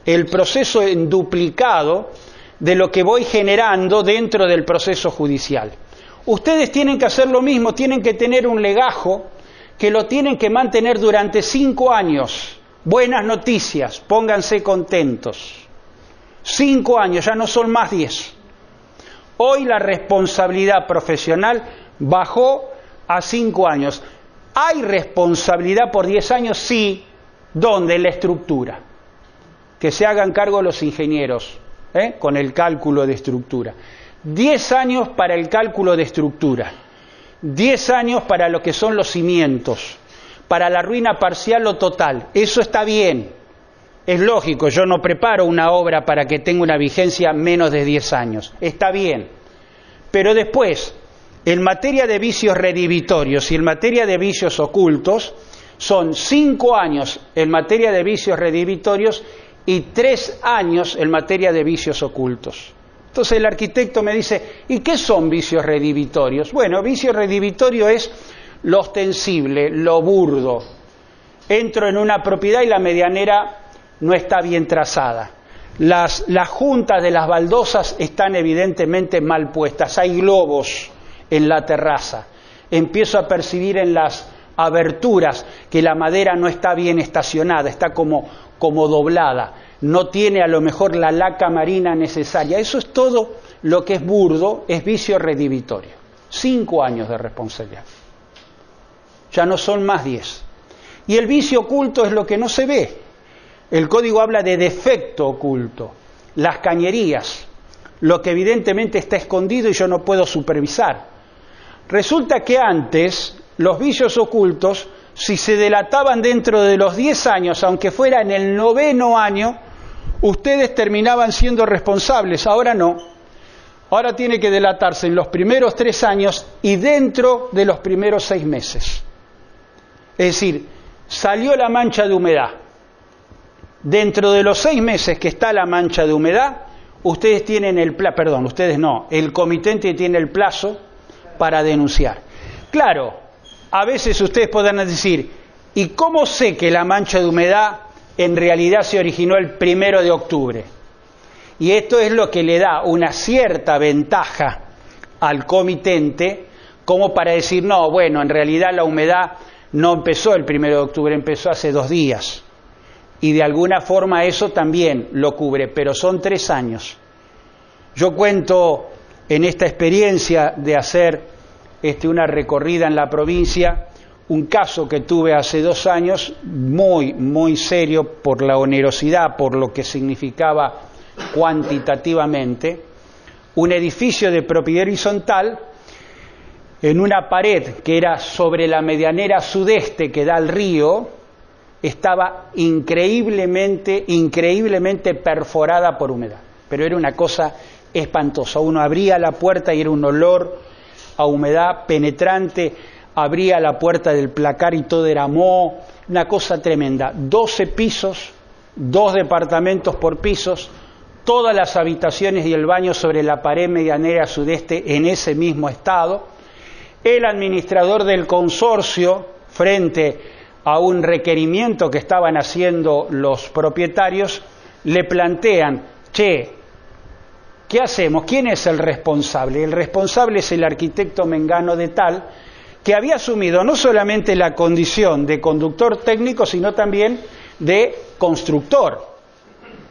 en duplicado de lo que voy generando dentro del proceso judicial. Ustedes tienen que hacer lo mismo, tienen que tener un legajo que lo tienen que mantener durante 5 años. Buenas noticias, pónganse contentos. 5 años, ya no son más 10. Hoy la responsabilidad profesional bajó a 5 años. ¿Hay responsabilidad por 10 años? Sí. ¿Dónde? En la estructura. Que se hagan cargo los ingenieros, con el cálculo de estructura. 10 años para el cálculo de estructura. 10 años para lo que son los cimientos. Para la ruina parcial o total. Eso está bien. Es lógico, yo no preparo una obra para que tenga una vigencia menos de 10 años. Está bien. Pero después, en materia de vicios redivitorios y en materia de vicios ocultos, son 5 años en materia de vicios redivitorios y 3 años en materia de vicios ocultos. Entonces el arquitecto me dice, ¿y qué son vicios redivitorios? Bueno, vicio redivitorio es lo ostensible, lo burdo. Entro en una propiedad y la medianera no está bien trazada. Las juntas de las baldosas están evidentemente mal puestas. Hay globos en la terraza. Empiezo a percibir en las aberturas que la madera no está bien estacionada, está como doblada. No tiene a lo mejor la laca marina necesaria. Eso es todo lo que es burdo, es vicio redivitorio. 5 años de responsabilidad. Ya no son más 10. Y el vicio oculto es lo que no se ve. El código habla de defecto oculto, las cañerías, lo que evidentemente está escondido y yo no puedo supervisar. Resulta que antes los vicios ocultos, si se delataban dentro de los 10 años, aunque fuera en el 9º año, ustedes terminaban siendo responsables. Ahora no. Ahora tiene que delatarse en los primeros 3 años y dentro de los primeros 6 meses. Es decir, salió la mancha de humedad. Dentro de los 6 meses que está la mancha de humedad, ustedes tienen el el comitente tiene el plazo para denunciar. Claro, a veces ustedes podrán decir, ¿y cómo sé que la mancha de humedad en realidad se originó el 1 de octubre? Y esto es lo que le da una cierta ventaja al comitente, como para decir, no, bueno, en realidad la humedad no empezó el 1 de octubre, empezó hace 2 días. Y de alguna forma eso también lo cubre, pero son 3 años. Yo cuento en esta experiencia de hacer una recorrida en la provincia, un caso que tuve hace 2 años, muy, muy serio por la onerosidad, por lo que significaba cuantitativamente, un edificio de propiedad horizontal en una pared que era sobre la medianera sudeste que da al río, estaba increíblemente perforada por humedad. Pero era una cosa espantosa. Uno abría la puerta y era un olor a humedad penetrante, abría la puerta del placar y todo era moho, una cosa tremenda. 12 pisos, 2 departamentos por pisos, todas las habitaciones y el baño sobre la pared medianera sudeste en ese mismo estado. El administrador del consorcio, frente a un requerimiento que estaban haciendo los propietarios, le plantean, che, ¿qué hacemos? ¿Quién es el responsable? El responsable es el arquitecto Mengano de tal, que había asumido no solamente la condición de conductor técnico, sino también de constructor,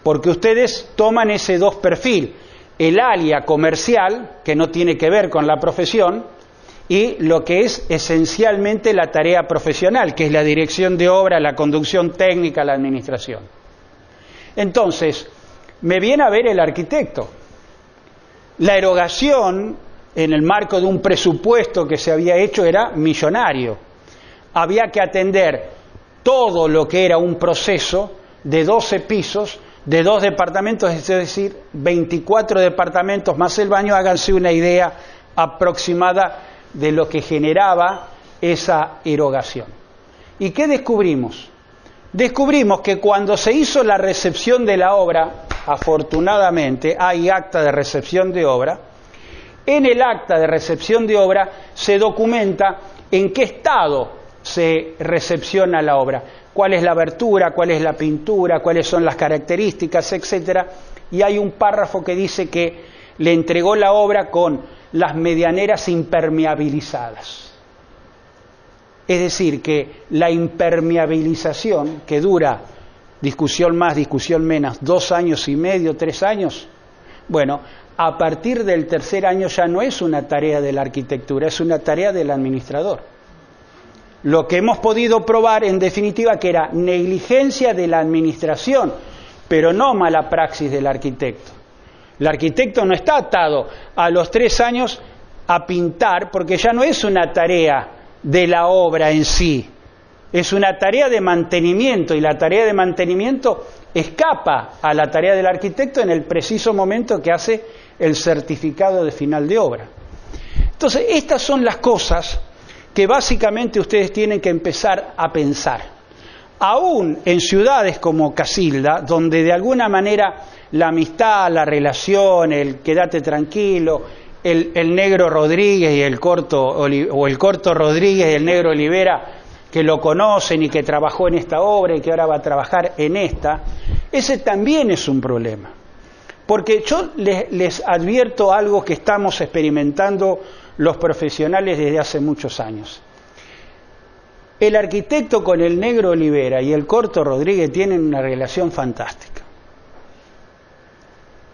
porque ustedes toman ese 2 perfil, el alia comercial, que no tiene que ver con la profesión, y lo que es esencialmente la tarea profesional, que es la dirección de obra, la conducción técnica, la administración. Entonces, me viene a ver el arquitecto. La erogación, en el marco de un presupuesto que se había hecho, era millonario. Había que atender todo lo que era un proceso de 12 pisos, de 2 departamentos, es decir, 24 departamentos más el baño. Háganse una idea aproximada de lo que generaba esa erogación. ¿Y qué descubrimos? Descubrimos que cuando se hizo la recepción de la obra, afortunadamente hay acta de recepción de obra, en el acta de recepción de obra se documenta en qué estado se recepciona la obra, cuál es la abertura, cuál es la pintura, cuáles son las características, etcétera, y hay un párrafo que dice que le entregó la obra con las medianeras impermeabilizadas. Es decir, que la impermeabilización, que dura discusión más, discusión menos, 2 años y medio, 3 años. Bueno, a partir del tercer año ya no es una tarea de la arquitectura, es una tarea del administrador. Lo que hemos podido probar, en definitiva, que era negligencia de la administración, pero no mala praxis del arquitecto. El arquitecto no está atado a los 3 años a pintar, porque ya no es una tarea de la obra en sí, es una tarea de mantenimiento, y la tarea de mantenimiento escapa a la tarea del arquitecto en el preciso momento que hace el certificado de final de obra. Entonces, estas son las cosas que básicamente ustedes tienen que empezar a pensar. Aún en ciudades como Casilda, donde de alguna manera la amistad, la relación, el quédate tranquilo, el negro Rodríguez y el corto Rodríguez y el negro Olivera, que lo conocen y que trabajó en esta obra y que ahora va a trabajar en esta, ese también es un problema. Porque yo les advierto algo que estamos experimentando los profesionales desde hace muchos años. El arquitecto con el negro Olivera y el corto Rodríguez tienen una relación fantástica.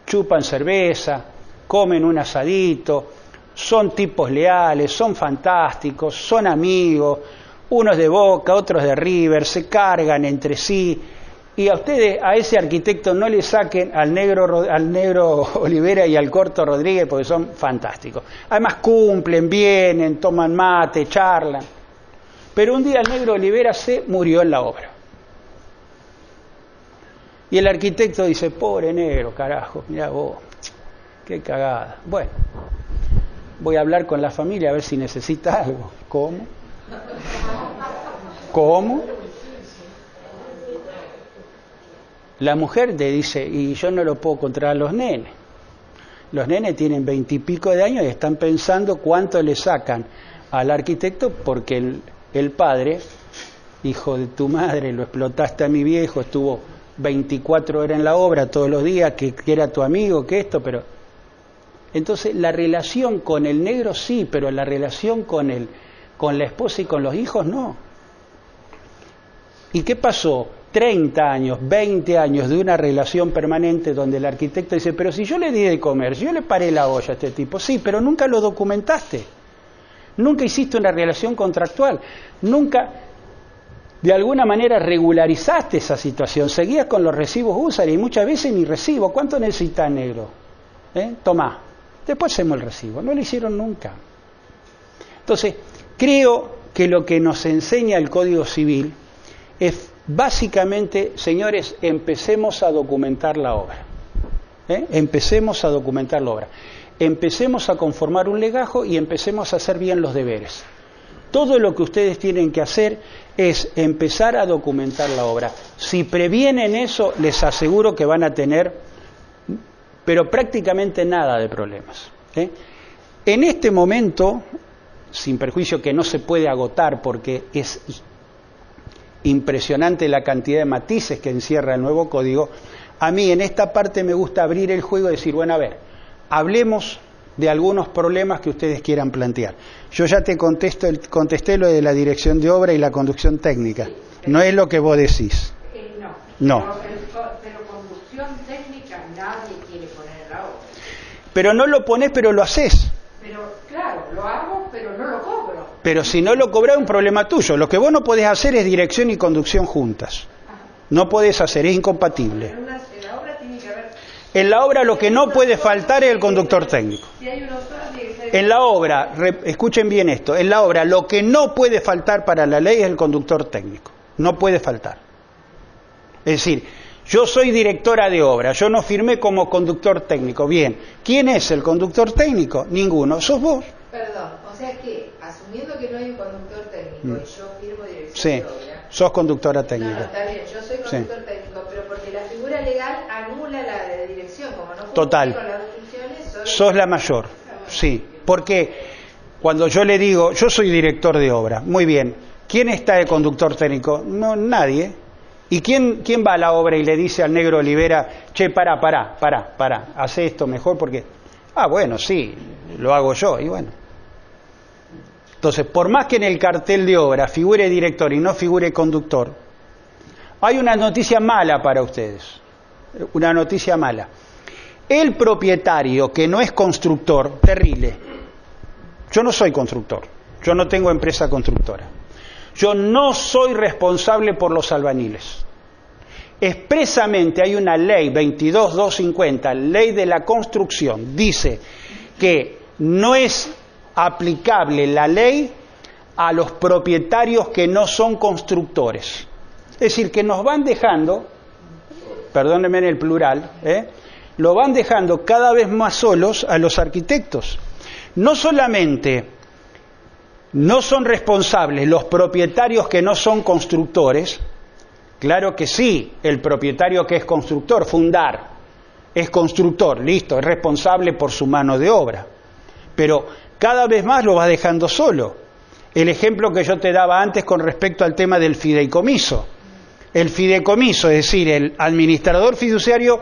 Chupan cerveza, comen un asadito, son tipos leales, son fantásticos, son amigos, unos de Boca, otros de River, se cargan entre sí, y a ustedes, a ese arquitecto no le saquen al negro Olivera y al corto Rodríguez porque son fantásticos. Además cumplen, vienen, toman mate, charlan. Pero un día el negro Olivera se murió en la obra. Y el arquitecto dice, pobre negro, carajo, mirá vos, qué cagada. Bueno, voy a hablar con la familia a ver si necesita algo. ¿Cómo? ¿Cómo? La mujer le dice, y yo no lo puedo controlar a los nenes. Los nenes tienen 20 y pico de años y están pensando cuánto le sacan al arquitecto porque el padre, hijo de tu madre, lo explotaste a mi viejo, estuvo 24 horas en la obra todos los días, que era tu amigo, que esto, pero... Entonces la relación con el negro sí, pero la relación con la esposa y con los hijos no. ¿Y qué pasó? 30 años, 20 años de una relación permanente donde el arquitecto dice, pero si yo le di de comer, si yo le paré la olla a este tipo, sí, pero nunca lo documentaste, nunca hiciste una relación contractual, nunca de alguna manera regularizaste esa situación, seguías con los recibos usuarios y muchas veces ni recibo. ¿Cuánto necesitas, negro? Tomá, después hacemos el recibo, no lo hicieron nunca. Entonces, creo que lo que nos enseña el Código Civil es básicamente, señores, empecemos a documentar la obra. Empecemos a documentar la obra. Empecemos a conformar un legajo y empecemos a hacer bien los deberes. Todo lo que ustedes tienen que hacer es empezar a documentar la obra. Si previenen eso, les aseguro que van a tener, pero prácticamente nada de problemas. En este momento, sin perjuicio que no se puede agotar porque es impresionante la cantidad de matices que encierra el nuevo código, a mí en esta parte me gusta abrir el juego y decir, bueno, a ver, hablemos de algunos problemas que ustedes quieran plantear. Yo ya te contesté lo de la dirección de obra y la conducción técnica. No es lo que vos decís. No. Pero conducción técnica nadie quiere poner en la obra. Pero no lo ponés, pero lo haces. Pero claro, lo hago, pero no lo cobro. Pero si no lo cobrás es un problema tuyo. Lo que vos no podés hacer es dirección y conducción juntas. No podés hacer, es incompatible. En la obra tiene que haber... En la obra lo que no puede faltar es el conductor técnico. Si hay un autor, tiene que ser... En la obra, escuchen bien esto, en la obra lo que no puede faltar para la ley es el conductor técnico. No puede faltar. Es decir, yo soy directora de obra, yo no firmé como conductor técnico. Bien, ¿quién es el conductor técnico? Ninguno, sos vos. Perdón, o sea que, asumiendo que no hay un conductor técnico y yo firmo dirección Sí, de obra... sos conductora técnica. No, está bien, yo soy conductor técnico, pero porque la figura legal anula la de dirección, como no Total. con las dos funciones, Sos la mayor, sí, porque cuando yo le digo, yo soy director de obra, muy bien, ¿quién está de conductor técnico? No, nadie. ¿Y quién va a la obra y le dice al negro Olivera, che, pará, hace esto mejor porque... Ah, bueno, sí, lo hago yo, y bueno. Entonces, por más que en el cartel de obra figure director y no figure conductor, Hay una noticia mala para ustedes, una noticia mala. El propietario que no es constructor, terrible. Yo no soy constructor, yo no tengo empresa constructora. Yo no soy responsable por los albañiles. Expresamente hay una ley 22.250, ley de la construcción, dice que no es aplicable la ley a los propietarios que no son constructores. Es decir, que nos van dejando, perdónenme en el plural, lo van dejando cada vez más solos a los arquitectos. No solamente no son responsables los propietarios que no son constructores, claro que sí, el propietario que es constructor, fundar, es constructor, listo, es responsable por su mano de obra, pero cada vez más lo va dejando solo. El ejemplo que yo te daba antes con respecto al tema del fideicomiso. El fideicomiso, es decir, el administrador fiduciario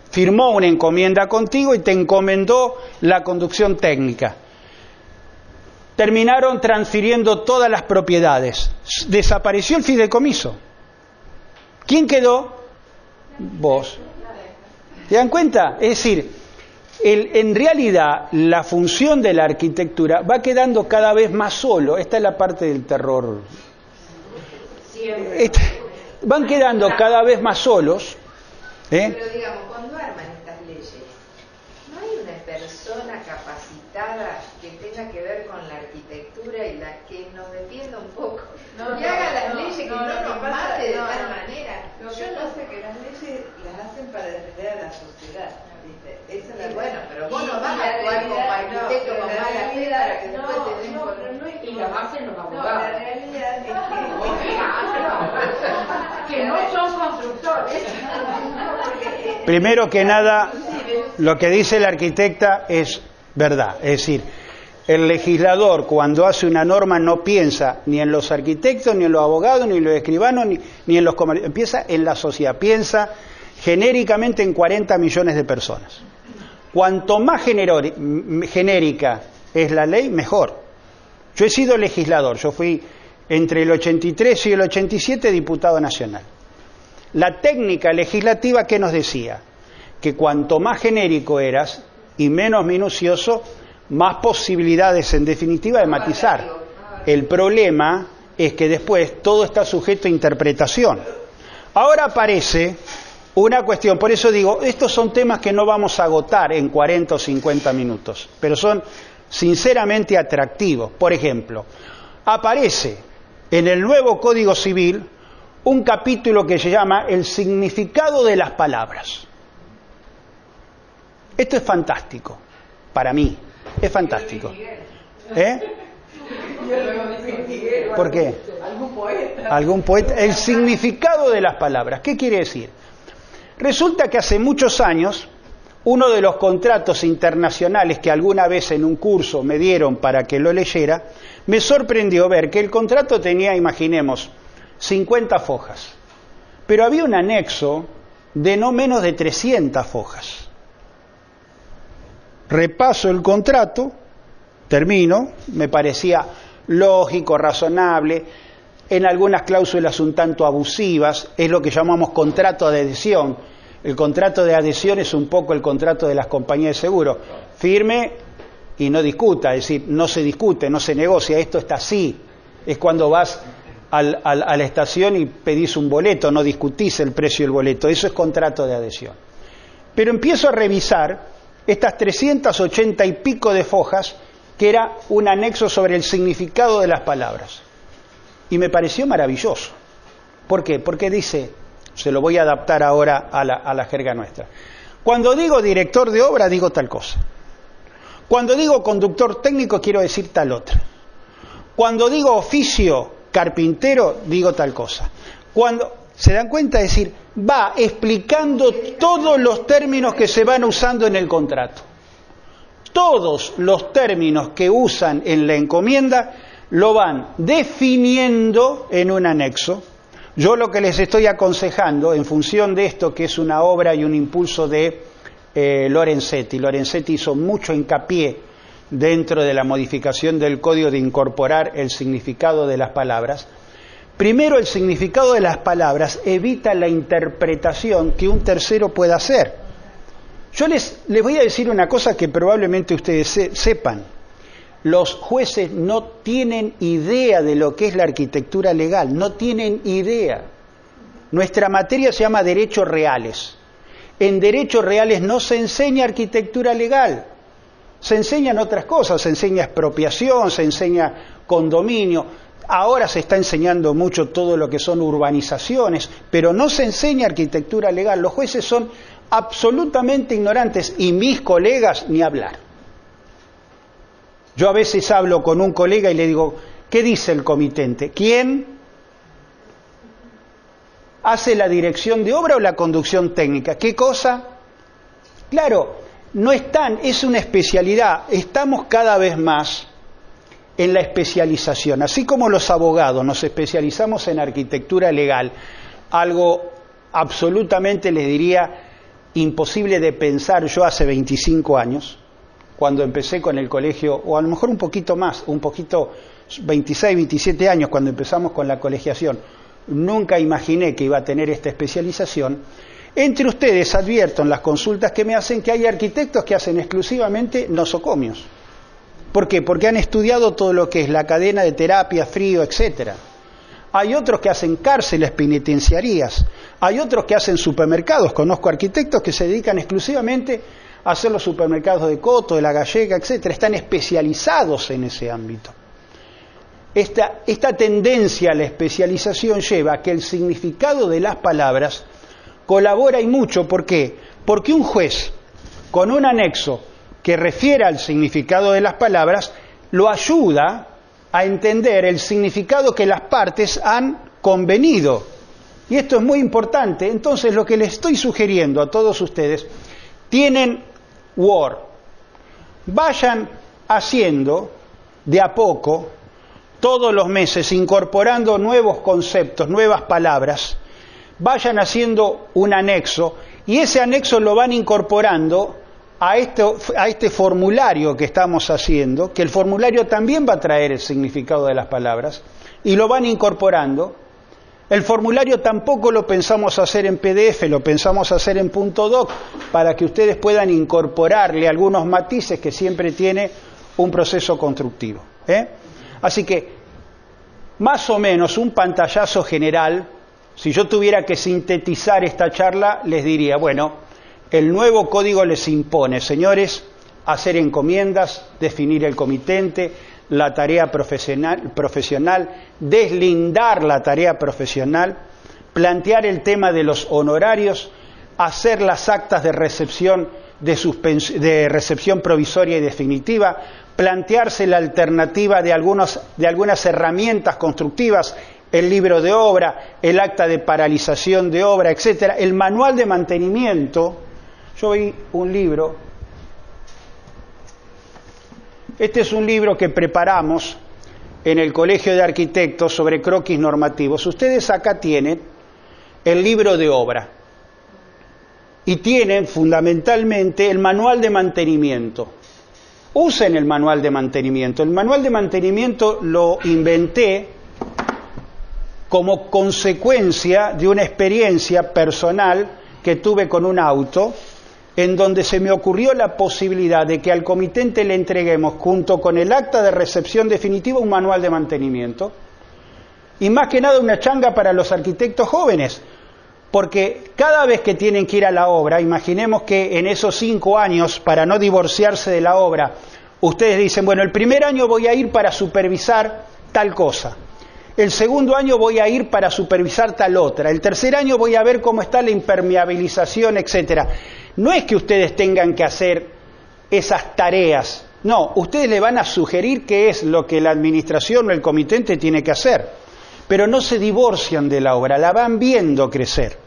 firmó una encomienda contigo y te encomendó la conducción técnica. Terminaron transfiriendo todas las propiedades. Desapareció el fideicomiso. ¿Quién quedó? Vos. ¿Te dan cuenta? Es decir, en realidad la función de la arquitectura va quedando cada vez más solo. Esta es la parte del terror. Van quedando cada vez más solos. Pero digamos, cuando arman estas leyes, ¿no hay una persona capacitada que tenga que ver con la arquitectura y la que nos defienda un poco? Que haga las leyes que no nos mate de tal manera. Lo que pasa es que las leyes las hacen para defender a la sociedad, ¿viste? Esa es la Bueno, pero vos no vas a actuar como arquitecto con mala fe para que después te den por... Y lo hacen los No, abogados. la realidad es Que no son constructores. Primero que nada, lo que dice la arquitecta es verdad. Es decir, el legislador cuando hace una norma no piensa ni en los arquitectos, ni en los abogados, ni en los escribanos, ni en los comerciantes. Piensa en la sociedad, piensa genéricamente en 40 millones de personas. Cuanto más genérica es la ley, mejor. Yo he sido legislador, yo fui entre el 83 y el 87 diputado nacional. La técnica legislativa, ¿qué nos decía? Que cuanto más genérico eras y menos minucioso, más posibilidades en definitiva de matizar. El problema es que después todo está sujeto a interpretación. Ahora aparece una cuestión, por eso digo, estos son temas que no vamos a agotar en 40 o 50 minutos, pero son sinceramente atractivos. Por ejemplo, aparece en el nuevo Código Civil un capítulo que se llama El significado de las palabras. Esto es fantástico, para mí, es fantástico. ¿Por qué? ¿Algún poeta? El significado de las palabras. ¿Qué quiere decir? Resulta que hace muchos años, uno de los contratos internacionales que alguna vez en un curso me dieron para que lo leyera, me sorprendió ver que el contrato tenía, imaginemos, 50 fojas, pero había un anexo de no menos de 300 fojas. Repaso el contrato, termino, me parecía lógico, razonable, en algunas cláusulas un tanto abusivas, es lo que llamamos contrato de adhesión. El contrato de adhesión es un poco el contrato de las compañías de seguro. Firme y no discuta, es decir, no se discute, no se negocia, esto está así. Es cuando vas a la estación y pedís un boleto, no discutís el precio del boleto, eso es contrato de adhesión. Pero empiezo a revisar estas 380 y pico de fojas, que era un anexo sobre el significado de las palabras. Y me pareció maravilloso. ¿Por qué? Porque dice, se lo voy a adaptar ahora a la jerga nuestra. Cuando digo director de obra, digo tal cosa. Cuando digo conductor técnico, quiero decir tal otra. Cuando digo oficio carpintero, digo tal cosa. Cuando se dan cuenta, es decir, va explicando todos los términos que se van usando en el contrato. Todos los términos que usan en la encomienda lo van definiendo en un anexo. Yo lo que les estoy aconsejando, en función de esto, que es una obra y un impulso de Lorenzetti. Lorenzetti hizo mucho hincapié dentro de la modificación del código de incorporar el significado de las palabras. Primero, el significado de las palabras evita la interpretación que un tercero pueda hacer. Yo les voy a decir una cosa que probablemente ustedes sepan. Los jueces no tienen idea de lo que es la arquitectura legal, no tienen idea. Nuestra materia se llama derechos reales. En derechos reales no se enseña arquitectura legal, se enseñan otras cosas, se enseña expropiación, se enseña condominio. Ahora se está enseñando mucho todo lo que son urbanizaciones, pero no se enseña arquitectura legal. Los jueces son absolutamente ignorantes y mis colegas ni hablar. Yo a veces hablo con un colega y le digo, ¿qué dice el comitente? ¿Quién hace la dirección de obra o la conducción técnica? ¿Qué cosa? Claro, no están, es una especialidad. Estamos cada vez más en la especialización. Así como los abogados nos especializamos en arquitectura legal, algo absolutamente, les diría, imposible de pensar yo hace 25 años, cuando empecé con el colegio, o a lo mejor un poquito más, 26, 27 años cuando empezamos con la colegiación, nunca imaginé que iba a tener esta especialización. Entre ustedes advierto en las consultas que me hacen que hay arquitectos que hacen exclusivamente nosocomios. ¿Por qué? Porque han estudiado todo lo que es la cadena de terapia, frío, etcétera. Hay otros que hacen cárceles, penitenciarías. Hay otros que hacen supermercados. Conozco arquitectos que se dedican exclusivamente a hacer los supermercados de Coto, de La Gallega, etcétera. Están especializados en ese ámbito. Esta tendencia a la especialización lleva a que el significado de las palabras colabora y mucho. ¿Por qué? Porque un juez, con un anexo que refiere al significado de las palabras, lo ayuda a entender el significado que las partes han convenido. Y esto es muy importante. Entonces, lo que les estoy sugiriendo a todos ustedes, tienen Word. Vayan haciendo de a poco, todos los meses, incorporando nuevos conceptos, nuevas palabras. Vayan haciendo un anexo y ese anexo lo van incorporando a este formulario que estamos haciendo, que el formulario también va a traer el significado de las palabras, y lo van incorporando. El formulario tampoco lo pensamos hacer en PDF, lo pensamos hacer en .doc, para que ustedes puedan incorporarle algunos matices que siempre tiene un proceso constructivo. Así que, más o menos, un pantallazo general. Si yo tuviera que sintetizar esta charla, les diría, bueno, el nuevo código les impone, señores, hacer encomiendas, definir el comitente, la tarea profesional, deslindar la tarea profesional, plantear el tema de los honorarios, hacer las actas de recepción, de recepción provisoria y definitiva, plantearse la alternativa de algunas herramientas constructivas, el libro de obra, el acta de paralización de obra, etcétera, el manual de mantenimiento. Yo vi un libro, este es un libro que preparamos en el Colegio de Arquitectos sobre croquis normativos. Ustedes acá tienen el libro de obra y tienen fundamentalmente el manual de mantenimiento. Usen el manual de mantenimiento. El manual de mantenimiento lo inventé como consecuencia de una experiencia personal que tuve con un auto, en donde se me ocurrió la posibilidad de que al comitente le entreguemos, junto con el acta de recepción definitiva, un manual de mantenimiento. Y más que nada una changa para los arquitectos jóvenes, porque cada vez que tienen que ir a la obra, imaginemos que en esos 5 años, para no divorciarse de la obra, ustedes dicen, bueno, el primer año voy a ir para supervisar tal cosa. El segundo año voy a ir para supervisar tal otra. El tercer año voy a ver cómo está la impermeabilización, etcétera. No es que ustedes tengan que hacer esas tareas. No, ustedes le van a sugerir qué es lo que la administración o el comitente tiene que hacer. Pero no se divorcian de la obra, la van viendo crecer.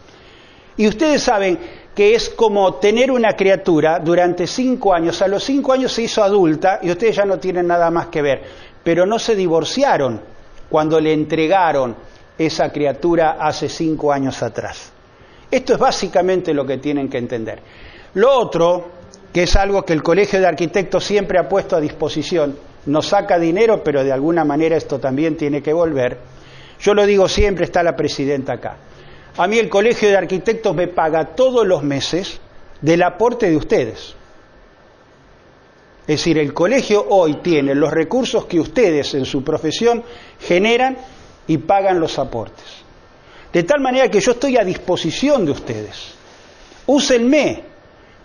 Y ustedes saben que es como tener una criatura durante 5 años. A los 5 años se hizo adulta y ustedes ya no tienen nada más que ver. Pero no se divorciaron cuando le entregaron esa criatura hace 5 años atrás. Esto es básicamente lo que tienen que entender. Lo otro, que es algo que el Colegio de Arquitectos siempre ha puesto a disposición, nos saca dinero, pero de alguna manera esto también tiene que volver. Yo lo digo siempre, está la presidenta acá. A mí el Colegio de Arquitectos me paga todos los meses del aporte de ustedes. Es decir, el colegio hoy tiene los recursos que ustedes en su profesión generan y pagan los aportes. De tal manera que yo estoy a disposición de ustedes. Úsenme,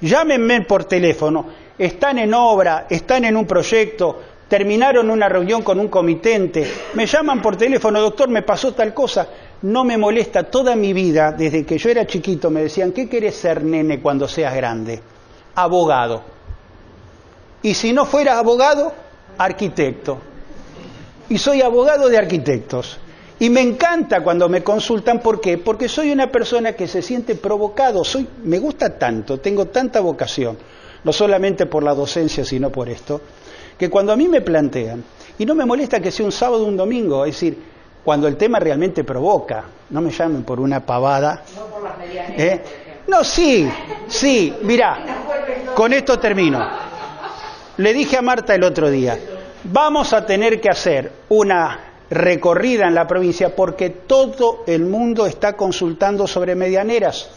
llámenme por teléfono, están en obra, están en un proyecto, terminaron una reunión con un comitente, me llaman por teléfono, doctor, me pasó tal cosa, no me molesta. Toda mi vida, desde que yo era chiquito, me decían, ¿qué querés ser, nene, cuando seas grande? Abogado. Y si no fueras abogado, arquitecto. Y soy abogado de arquitectos. Y me encanta cuando me consultan, ¿por qué? Porque soy una persona que se siente provocado, me gusta tanto, tengo tanta vocación, no solamente por la docencia, sino por esto, que cuando a mí me plantean, y no me molesta que sea un sábado o un domingo, es decir, cuando el tema realmente provoca, no me llamen por una pavada. No por las medianeras, por ejemplo. No, sí, mirá, con esto termino. Le dije a Marta el otro día, vamos a tener que hacer una recorrida en la provincia porque todo el mundo está consultando sobre medianeras.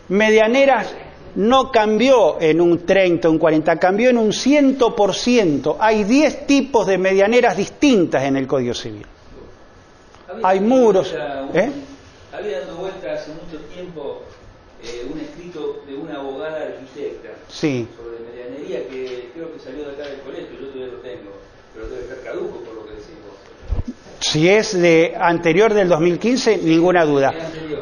Medianeras no cambió en un 30, un 40, cambió en un 100%. Hay 10 tipos de medianeras distintas en el Código Civil. Hay muros. Había dado vuelta hace mucho tiempo un escrito de una abogada arquitecta sobre medianería que creo que salió de acá del colegio, yo todavía lo tengo, pero debe estar caduco por lo que decís vos. Si es de anterior del 2015, ninguna duda.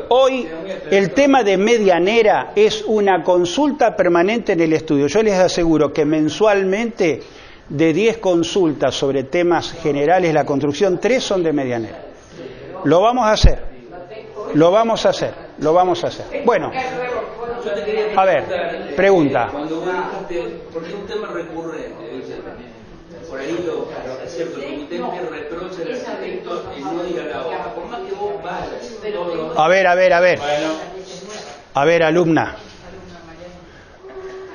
Hoy el tema de medianera es una consulta permanente en el estudio. Yo les aseguro que mensualmente de 10 consultas sobre temas generales de la construcción, 3 son de medianera. Lo vamos a hacer. Bueno, a ver, pregunta. Cuando vos dijiste, porque es un tema recurrente, por ahí es cierto, el comité me reprocha al arquitecto en no ir a la obra, por más que vos vayas. A ver, alumna.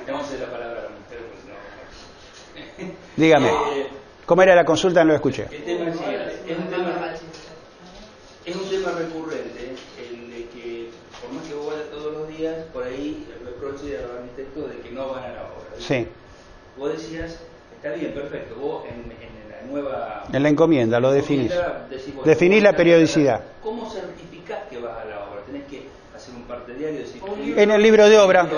Vamos a hacer la palabra a la mujer, porque no. Dígame, ¿cómo era la consulta? No lo escuché. El tema es un tema recurrente, el de que por más que vos vayas todos los días, por ahí el reproche a los arquitectos de que no van a la obra. Sí. Vos decías, está bien, perfecto, vos en la nueva... En la encomienda lo definís. Decís, Definís la periodicidad. ¿Cómo certificás que vas a la obra? ¿Tenés que hacer un parte diario? Decir, En el libro de obra.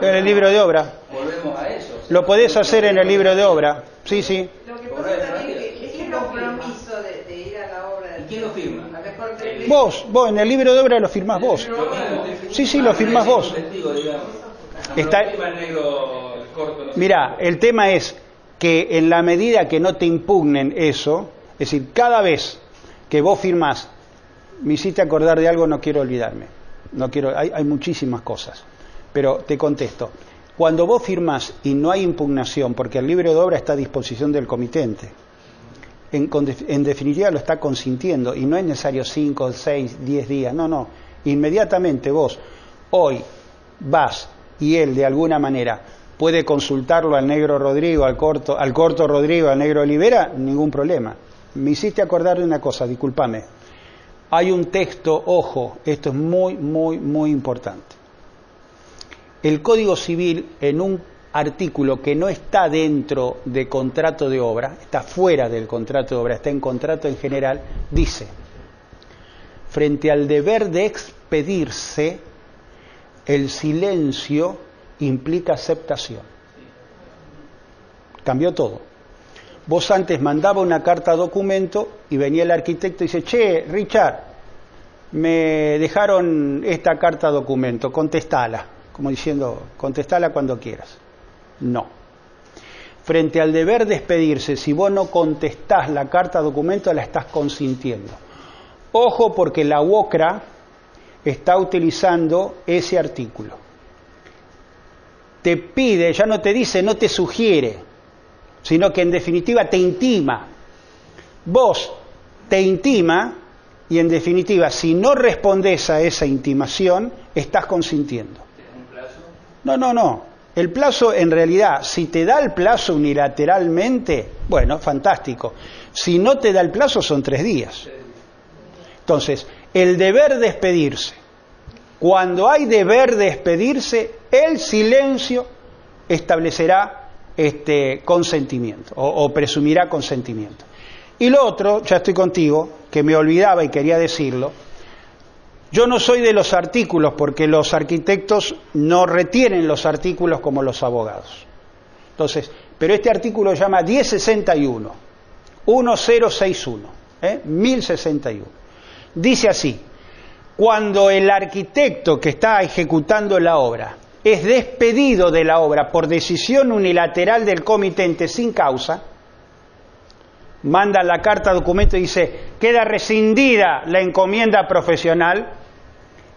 En el libro de obra. Volvemos a eso. Lo podés hacer en el libro de obra. Sí. Lo que pasa también es que ese compromiso de ir a la obra... ¿Y quién lo firma? Vos, en el libro de obra lo firmás vos. Sí, lo firmás vos. Mirá, el tema es que en la medida que no te impugnen eso, es decir, cada vez que vos firmás, me hiciste acordar de algo, no quiero olvidarme. Hay muchísimas cosas, pero te contesto. Cuando vos firmás y no hay impugnación, porque el libro de obra está a disposición del comitente, en definitiva lo está consintiendo y no es necesario 5, 6, 10 días, no, inmediatamente vos hoy vas y él de alguna manera puede consultarlo al negro Rodrigo, al corto Rodrigo, al negro Olivera, ningún problema. Me hiciste acordar de una cosa, discúlpame. Hay un texto, ojo, esto es muy importante. El Código Civil, en un artículo que no está dentro de contrato de obra, está fuera del contrato de obra, está en contrato en general, dice, frente al deber de expedirse, el silencio implica aceptación. Cambió todo. Vos antes mandabas una carta documento y venía el arquitecto y dice, che, Richard, me dejaron esta carta documento, contestala, como diciendo, contestala cuando quieras. No. Frente al deber de expedirse, si vos no contestás la carta documento, la estás consintiendo. Ojo, porque la UOCRA está utilizando ese artículo. Te pide, ya no te dice, no te sugiere, sino que en definitiva te intima. Vos te intima y en definitiva, si no respondés a esa intimación, estás consintiendo. ¿Un plazo? No. El plazo, en realidad, si te da el plazo unilateralmente, bueno, fantástico. Si no te da el plazo, son 3 días. Entonces, el deber de expedirse. Cuando hay deber de expedirse, el silencio establecerá consentimiento o presumirá consentimiento. Y lo otro, ya estoy contigo, que me olvidaba y quería decirlo, yo no soy de los artículos porque los arquitectos no retienen los artículos como los abogados. Entonces, pero este artículo llama 1061, 1061, 1061. Dice así: cuando el arquitecto que está ejecutando la obra es despedido de la obra por decisión unilateral del comitente sin causa, manda la carta documento y dice, queda rescindida la encomienda profesional,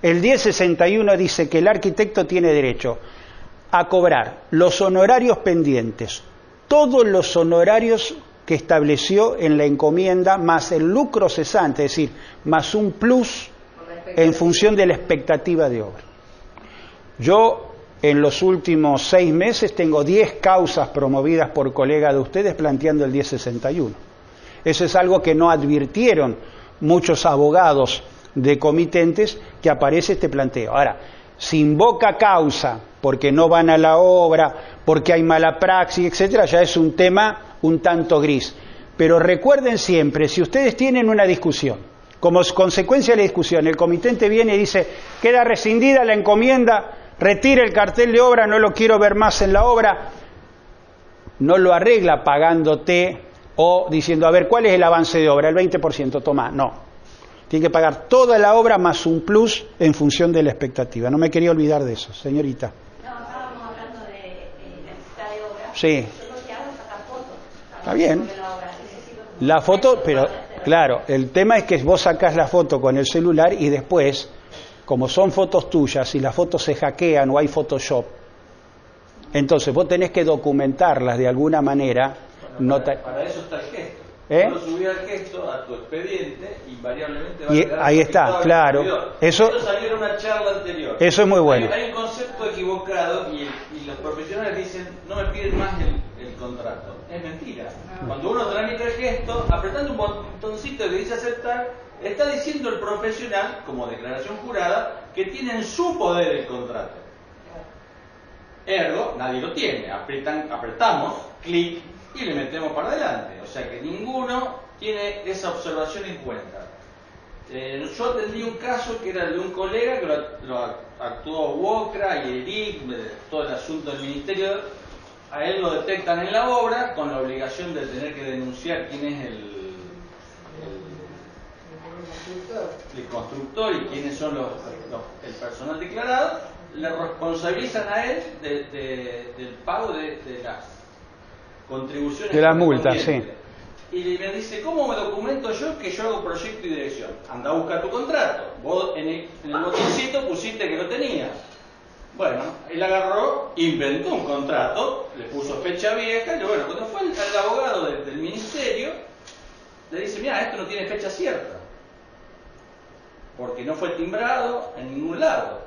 el 1061 dice que el arquitecto tiene derecho a cobrar los honorarios pendientes, todos los honorarios que estableció en la encomienda, más el lucro cesante, es decir, más un plus en función de la expectativa de obra. Yo, en los últimos 6 meses, tengo 10 causas promovidas por colegas de ustedes planteando el 1061. Eso es algo que no advirtieron muchos abogados de comitentes, que aparece este planteo. Ahora, si invoca causa porque no van a la obra, porque hay mala praxis, etcétera, ya es un tema un tanto gris. Pero recuerden siempre, si ustedes tienen una discusión, como consecuencia de la discusión, el comitente viene y dice, queda rescindida la encomienda, retire el cartel de obra, no lo quiero ver más en la obra, no lo arregla pagándote o diciendo, a ver, ¿cuál es el avance de obra? El 20%, toma, no. Tiene que pagar toda la obra más un plus en función de la expectativa. No me quería olvidar de eso, señorita. No, estábamos hablando de necesidad de obra. Sí. Yo lo que hago es sacar fotos. Está bien. La foto, pero claro, el tema es que vos sacás la foto con el celular y después, como son fotos tuyas y las fotos se hackean o hay Photoshop, entonces vos tenés que documentarlas de alguna manera. Bueno, para eso está el gesto. Cuando subí al gesto a tu expediente, invariablemente va a quedar ahí está, claro. Eso salió en una charla anterior. Eso es muy bueno. Hay un concepto equivocado y los profesionales dicen, no me piden más el contrato. Es mentira. Cuando uno tramita el gesto, apretando un botoncito que dice aceptar, está diciendo el profesional, como declaración jurada, que tiene en su poder el contrato. Ergo, nadie lo tiene. Apretamos, clic, y le metemos para adelante. O sea que ninguno tiene esa observación en cuenta. Yo atendí un caso que era el de un colega que lo actuó Wokra y Eric, todo el asunto del ministerio. A él lo detectan en la obra con la obligación de tener que denunciar quién es el constructor y quiénes son el personal declarado. Le responsabilizan a él del pago de las contribuciones de la multa, sí. Y me dice, ¿cómo me documento yo que yo hago proyecto y dirección? Anda a buscar tu contrato. Vos en el botoncito pusiste que lo tenías. Bueno, él agarró, inventó un contrato, le puso fecha vieja, y bueno, cuando fue el abogado del ministerio, le dice, mira, esto no tiene fecha cierta, porque no fue timbrado en ningún lado.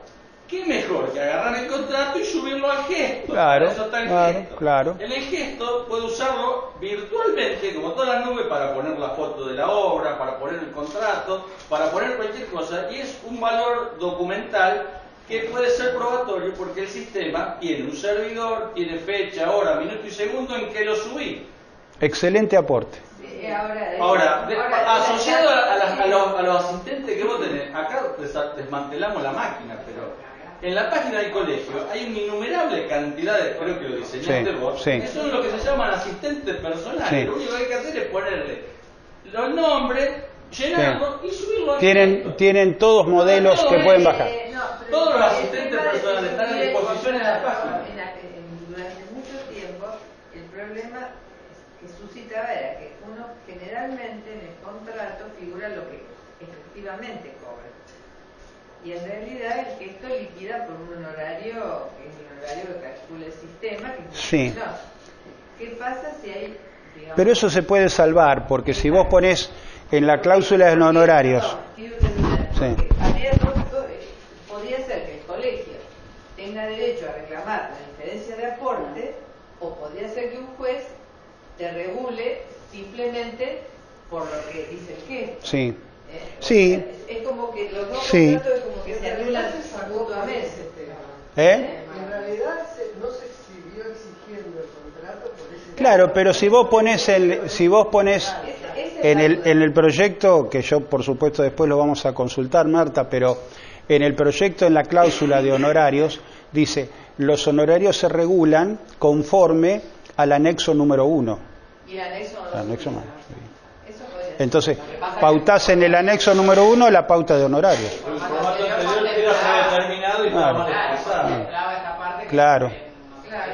¿Qué mejor que agarrar el contrato y subirlo al gesto? Claro, eso está el gesto. Claro. En el gesto puede usarlo virtualmente, como todas las nubes, para poner la foto de la obra, para poner el contrato, para poner cualquier cosa, y es un valor documental que puede ser probatorio porque el sistema tiene un servidor, tiene fecha, hora, minuto y segundo en que lo subí. Excelente aporte. Ahora, asociado a los asistentes que vos tenés, acá desmantelamos la máquina, pero en la página del colegio hay una innumerable cantidad de, creo que lo diseñaste vos, que son lo que se llaman asistentes personales. Sí. Lo único que hay que hacer es ponerle los nombres, llenarlo y subirlo al gesto. Tienen todos modelos que pueden bajar. Todos los asistentes personales están a disposición en la página. Durante mucho tiempo, el problema que suscitaba era que uno generalmente en el contrato figura lo que efectivamente cobra. Y en realidad el gesto liquida por un honorario, que es el horario que calcula el sistema, que es sí. ¿Qué pasa si hay, digamos, pero eso se puede salvar, porque si vos ponés en la cláusula de honorarios... Podría ser que el colegio tenga derecho a reclamar la diferencia de aporte, o podría ser que un juez te regule simplemente por lo que dice el gesto. Sí. Sí. Es como que los dos Sí. contratos es como que se anulan mutuamente. En realidad no se siguió exigiendo el contrato por ese. Claro, pero si vos pones en el proyecto, que yo por supuesto después lo vamos a consultar, Marta, pero en el proyecto, en la cláusula de honorarios, dice, los honorarios se regulan conforme al anexo número 1. Y el anexo no. Anexo no. Eso podría ser. Entonces, pautás en el anexo número 1 la pauta de honorarios. El formato anterior era predeterminado y estaba mal expresado. Claro.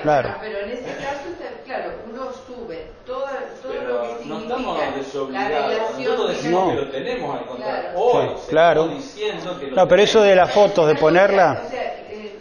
Claro. Pero en ese caso, claro, uno sube todo lo que No significa estamos la desobligados. relación. Nosotros decimos No. que lo tenemos al contrario. Claro. Hoy Sí, claro. estamos diciendo que lo No, pero eso de las fotos, de ponerla... O sea,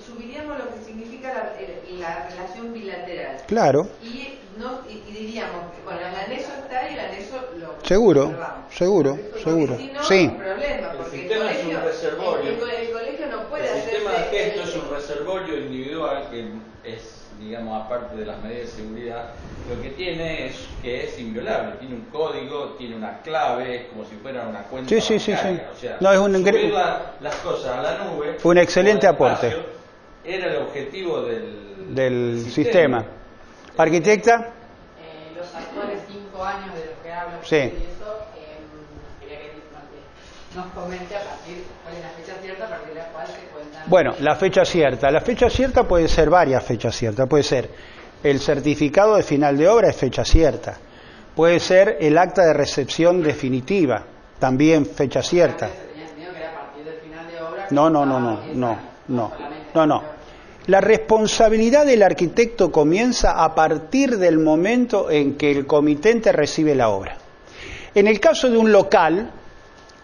subiríamos lo que significa la relación bilateral. Claro. Y diríamos, bueno, el anexo está y el anexo lo Seguro, observamos. seguro, Porque seguro. si no, Sí. hay un problema, El porque sistema es un reservorio. el colegio no puede El sistema de hacerse gesto es un reservorio individual que es, digamos, aparte de las medidas de seguridad, lo que tiene es que es inviolable. Tiene un código, tiene una clave, es como si fuera una cuenta Sí. bancaria. O sea, No, es un subir las cosas a la nube. Un excelente o al aporte. espacio, era el objetivo del sistema. Arquitecta. Los actuales 5 años de los que hablo Sí. y eso, quería que nos comente a partir cuál es la fecha cierta a partir de la cual se cuentan. Bueno, la fecha cierta. La fecha cierta puede ser varias fechas ciertas. Puede ser el certificado de final de obra, es fecha cierta. Puede ser el acta de recepción definitiva, también fecha cierta. Se tenía entendido que era a partir del final de obra. No. La responsabilidad del arquitecto comienza a partir del momento en que el comitente recibe la obra. En el caso de un local,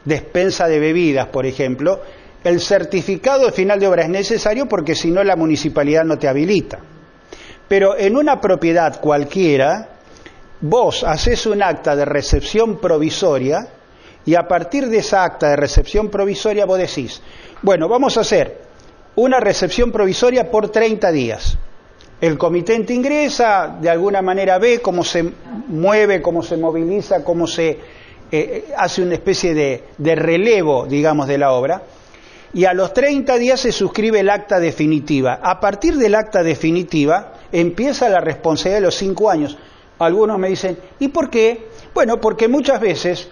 despensa de bebidas, por ejemplo, el certificado de final de obra es necesario porque si no la municipalidad no te habilita. Pero en una propiedad cualquiera, vos haces un acta de recepción provisoria y a partir de esa acta de recepción provisoria vos decís, bueno, vamos a hacer una recepción provisoria por 30 días. El comitente ingresa, de alguna manera ve cómo se mueve, cómo se moviliza, cómo se hace una especie de relevo, digamos, de la obra, y a los 30 días se suscribe el acta definitiva. A partir del acta definitiva empieza la responsabilidad de los 5 años. Algunos me dicen, ¿y por qué? Bueno, porque muchas veces,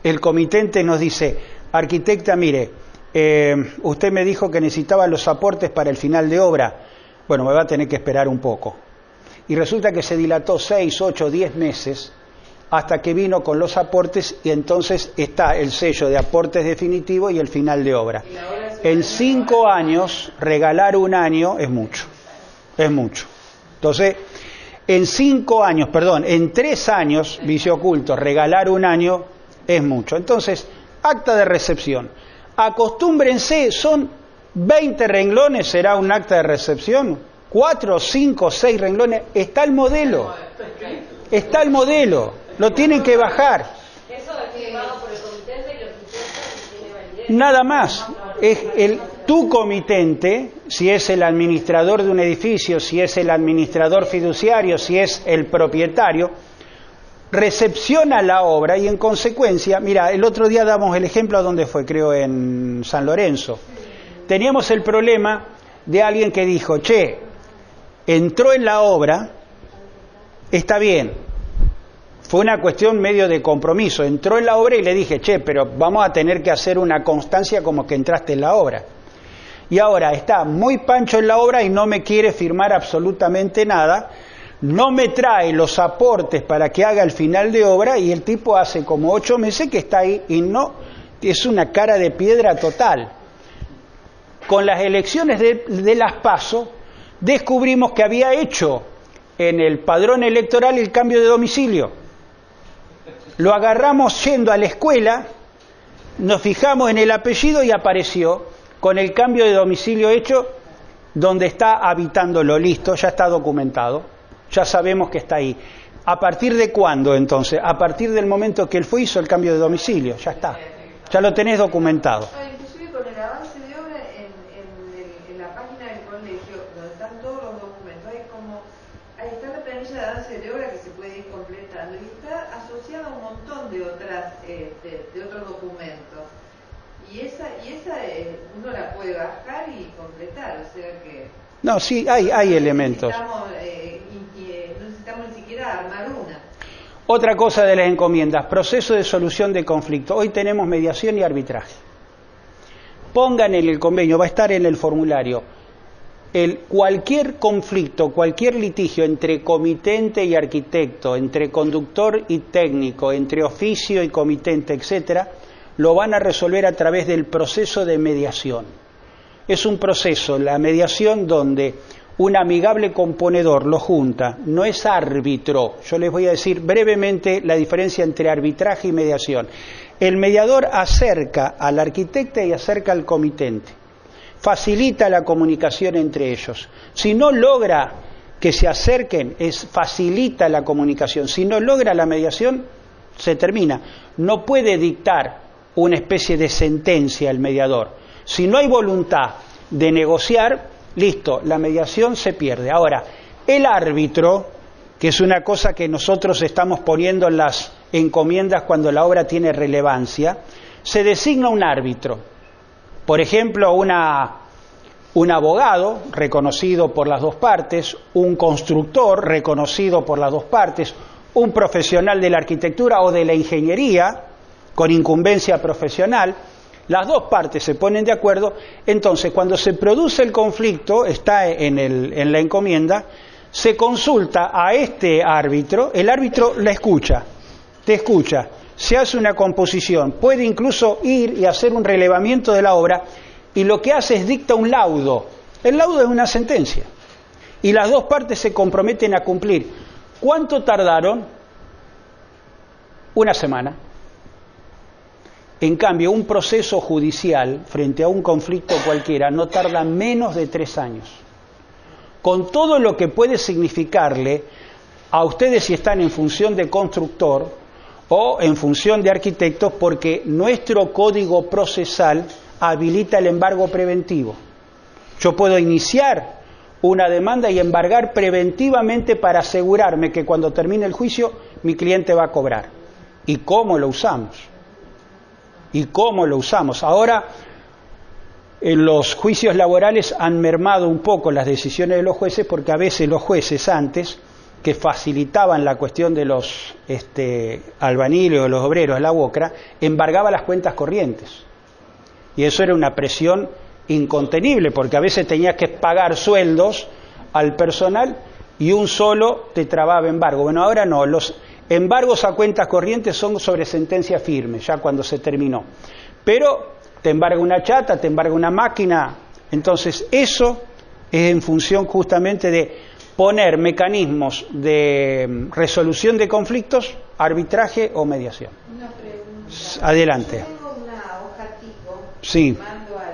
el comitente nos dice, arquitecta, mire, usted me dijo que necesitaba los aportes para el final de obra. Bueno, me va a tener que esperar un poco. Y resulta que se dilató 6, 8, 10 meses hasta que vino con los aportes y entonces está el sello de aportes definitivo y el final de obra. En 5 años, regalar un año es mucho. Entonces, en 3 años, vicio oculto, regalar un año es mucho. Entonces, acta de recepción. Acostúmbrense, son 20 renglones, será un acta de recepción, 4, 5, 6 renglones, está el modelo, lo tienen que bajar. Eso es firmado por el comitente y lo que tiene validez. Nada más, tu comitente, si es el administrador de un edificio, si es el administrador fiduciario, si es el propietario, recepciona la obra y en consecuencia, mira, el otro día damos el ejemplo a donde fue, creo en San Lorenzo. Teníamos el problema de alguien que dijo, che, entró en la obra, está bien, fue una cuestión medio de compromiso, entró en la obra y le dije, che, pero vamos a tener que hacer una constancia como que entraste en la obra. Y ahora está muy pancho en la obra y no me quiere firmar absolutamente nada, no me trae los aportes para que haga el final de obra y el tipo hace como 8 meses que está ahí y no, es una cara de piedra total. Con las elecciones de las PASO descubrimos que había hecho en el padrón electoral el cambio de domicilio. Lo agarramos yendo a la escuela, nos fijamos en el apellido y apareció con el cambio de domicilio hecho donde está habitándolo, listo, ya está documentado. Ya sabemos que está ahí. ¿A partir de cuándo entonces? A partir del momento que él fue hizo el cambio de domicilio, ya está. Ya lo tenés documentado. Inclusive con el avance de obra en la página del colegio, donde están todos los documentos, ahí está la planilla de avance de obra que se puede ir completando y está asociada a un montón de otros documentos. Y esa uno la puede bajar y completar, o sea que... No, sí, hay elementos. No necesitamos ni siquiera armar una. Otra cosa de las encomiendas, proceso de solución de conflicto. Hoy tenemos mediación y arbitraje. Pongan en el convenio, va a estar en el formulario, cualquier conflicto, cualquier litigio entre comitente y arquitecto, entre conductor y técnico, entre oficio y comitente, etcétera, lo van a resolver a través del proceso de mediación. Es un proceso, la mediación, donde un amigable componedor lo junta, no es árbitro. Yo les voy a decir brevemente la diferencia entre arbitraje y mediación. El mediador acerca al arquitecto y acerca al comitente, facilita la comunicación entre ellos. Si no logra que se acerquen, facilita la comunicación. Si no logra la mediación, se termina. No puede dictar una especie de sentencia el mediador. Si no hay voluntad de negociar, listo, la mediación se pierde. Ahora, el árbitro, que es una cosa que nosotros estamos poniendo en las encomiendas cuando la obra tiene relevancia, se designa un árbitro. Por ejemplo, un abogado reconocido por las dos partes, un constructor reconocido por las dos partes, un profesional de la arquitectura o de la ingeniería con incumbencia profesional. Las dos partes se ponen de acuerdo, entonces cuando se produce el conflicto, está en la encomienda, se consulta a este árbitro, el árbitro la escucha, te escucha, se hace una composición, puede incluso ir y hacer un relevamiento de la obra, y lo que hace es dicta un laudo. El laudo es una sentencia, y las dos partes se comprometen a cumplir. ¿Cuánto tardaron? Una semana. En cambio, un proceso judicial frente a un conflicto cualquiera no tarda menos de 3 años. Con todo lo que puede significarle a ustedes si están en función de constructor o en función de arquitectos, porque nuestro código procesal habilita el embargo preventivo. Yo puedo iniciar una demanda y embargar preventivamente para asegurarme que cuando termine el juicio mi cliente va a cobrar. ¿Y cómo lo usamos? ¿Y cómo lo usamos? Ahora, en los juicios laborales han mermado un poco las decisiones de los jueces, porque a veces los jueces antes, que facilitaban la cuestión de los albañiles o los obreros de la UOCRA, embargaban las cuentas corrientes. Y eso era una presión incontenible, porque a veces tenías que pagar sueldos al personal y un solo te trababa embargo. Bueno, ahora no, los embargos a cuentas corrientes son sobre sentencia firme, ya cuando se terminó. Pero te embarga una chata, te embarga una máquina. Entonces eso es en función justamente de poner mecanismos de resolución de conflictos, arbitraje o mediación. Una pregunta. Adelante. Yo tengo una hoja tipo, sí, que mando al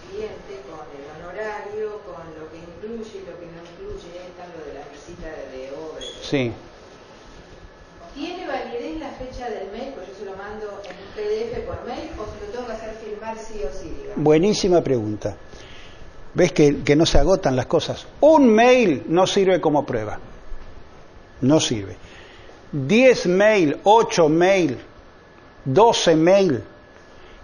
cliente con el honorario, con lo que incluye y lo que no incluye, está lo de la visita de obra. Sí. ¿Tiene validez la fecha del mail? Pues yo se lo mando en un PDF por mail, o se lo tengo que hacer firmar sí o sí, digamos. Buenísima pregunta. ¿Ves que no se agotan las cosas? Un mail no sirve como prueba. No sirve. 10 mail, 8 mail, 12 mail,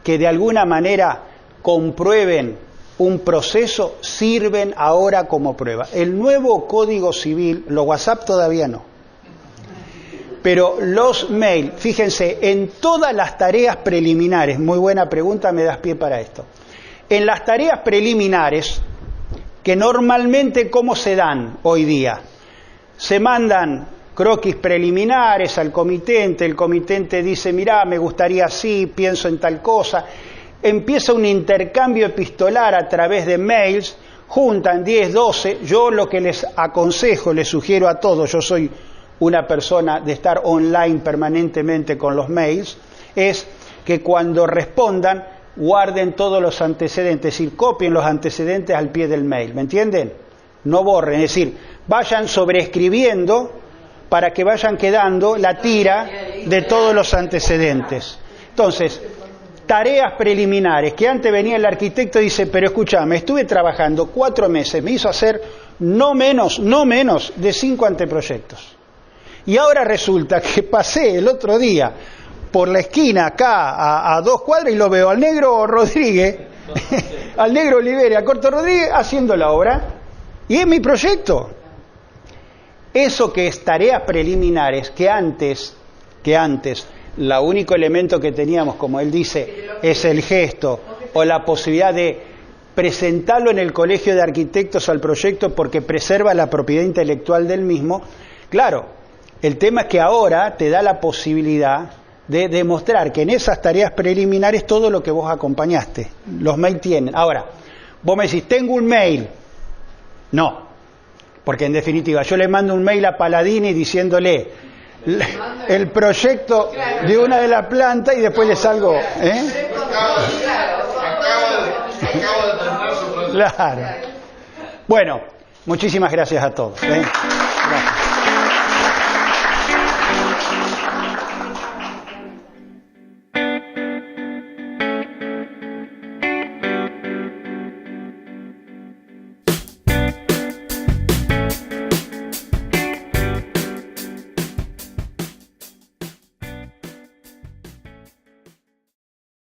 que de alguna manera comprueben un proceso, sirven ahora como prueba. El nuevo Código Civil, los WhatsApp todavía no. Pero los mail, fíjense, en todas las tareas preliminares, muy buena pregunta, me das pie para esto. En las tareas preliminares, que normalmente ¿cómo se dan hoy día? Se mandan croquis preliminares al comitente, el comitente dice, mirá, me gustaría así, pienso en tal cosa. Empieza un intercambio epistolar a través de mails, juntan 10, 12. Yo lo que les aconsejo, les sugiero a todos, yo soy una persona de estar online permanentemente con los mails, es que cuando respondan guarden todos los antecedentes, es decir, copien los antecedentes al pie del mail, ¿me entienden? No borren, es decir, vayan sobreescribiendo para que vayan quedando la tira de todos los antecedentes. Entonces, tareas preliminares, que antes venía el arquitecto y dice, pero escúchame, estuve trabajando 4 meses, me hizo hacer no menos de 5 anteproyectos. Y ahora resulta que pasé el otro día por la esquina acá a 2 cuadras y lo veo al negro Rodríguez, al negro Olivera, a Corto Rodríguez haciendo la obra. Y es mi proyecto. Eso que es tareas preliminares, que antes, el único elemento que teníamos, como él dice, es el gesto o la posibilidad de presentarlo en el colegio de arquitectos al proyecto porque preserva la propiedad intelectual del mismo. Claro, el tema es que ahora te da la posibilidad de demostrar que en esas tareas preliminares todo lo que vos acompañaste, los mails tienen. Ahora, vos me decís, tengo un mail. No, porque en definitiva yo le mando un mail a Paladini diciéndole el proyecto de una de las plantas y después le salgo... Claro. Bueno, muchísimas gracias a todos.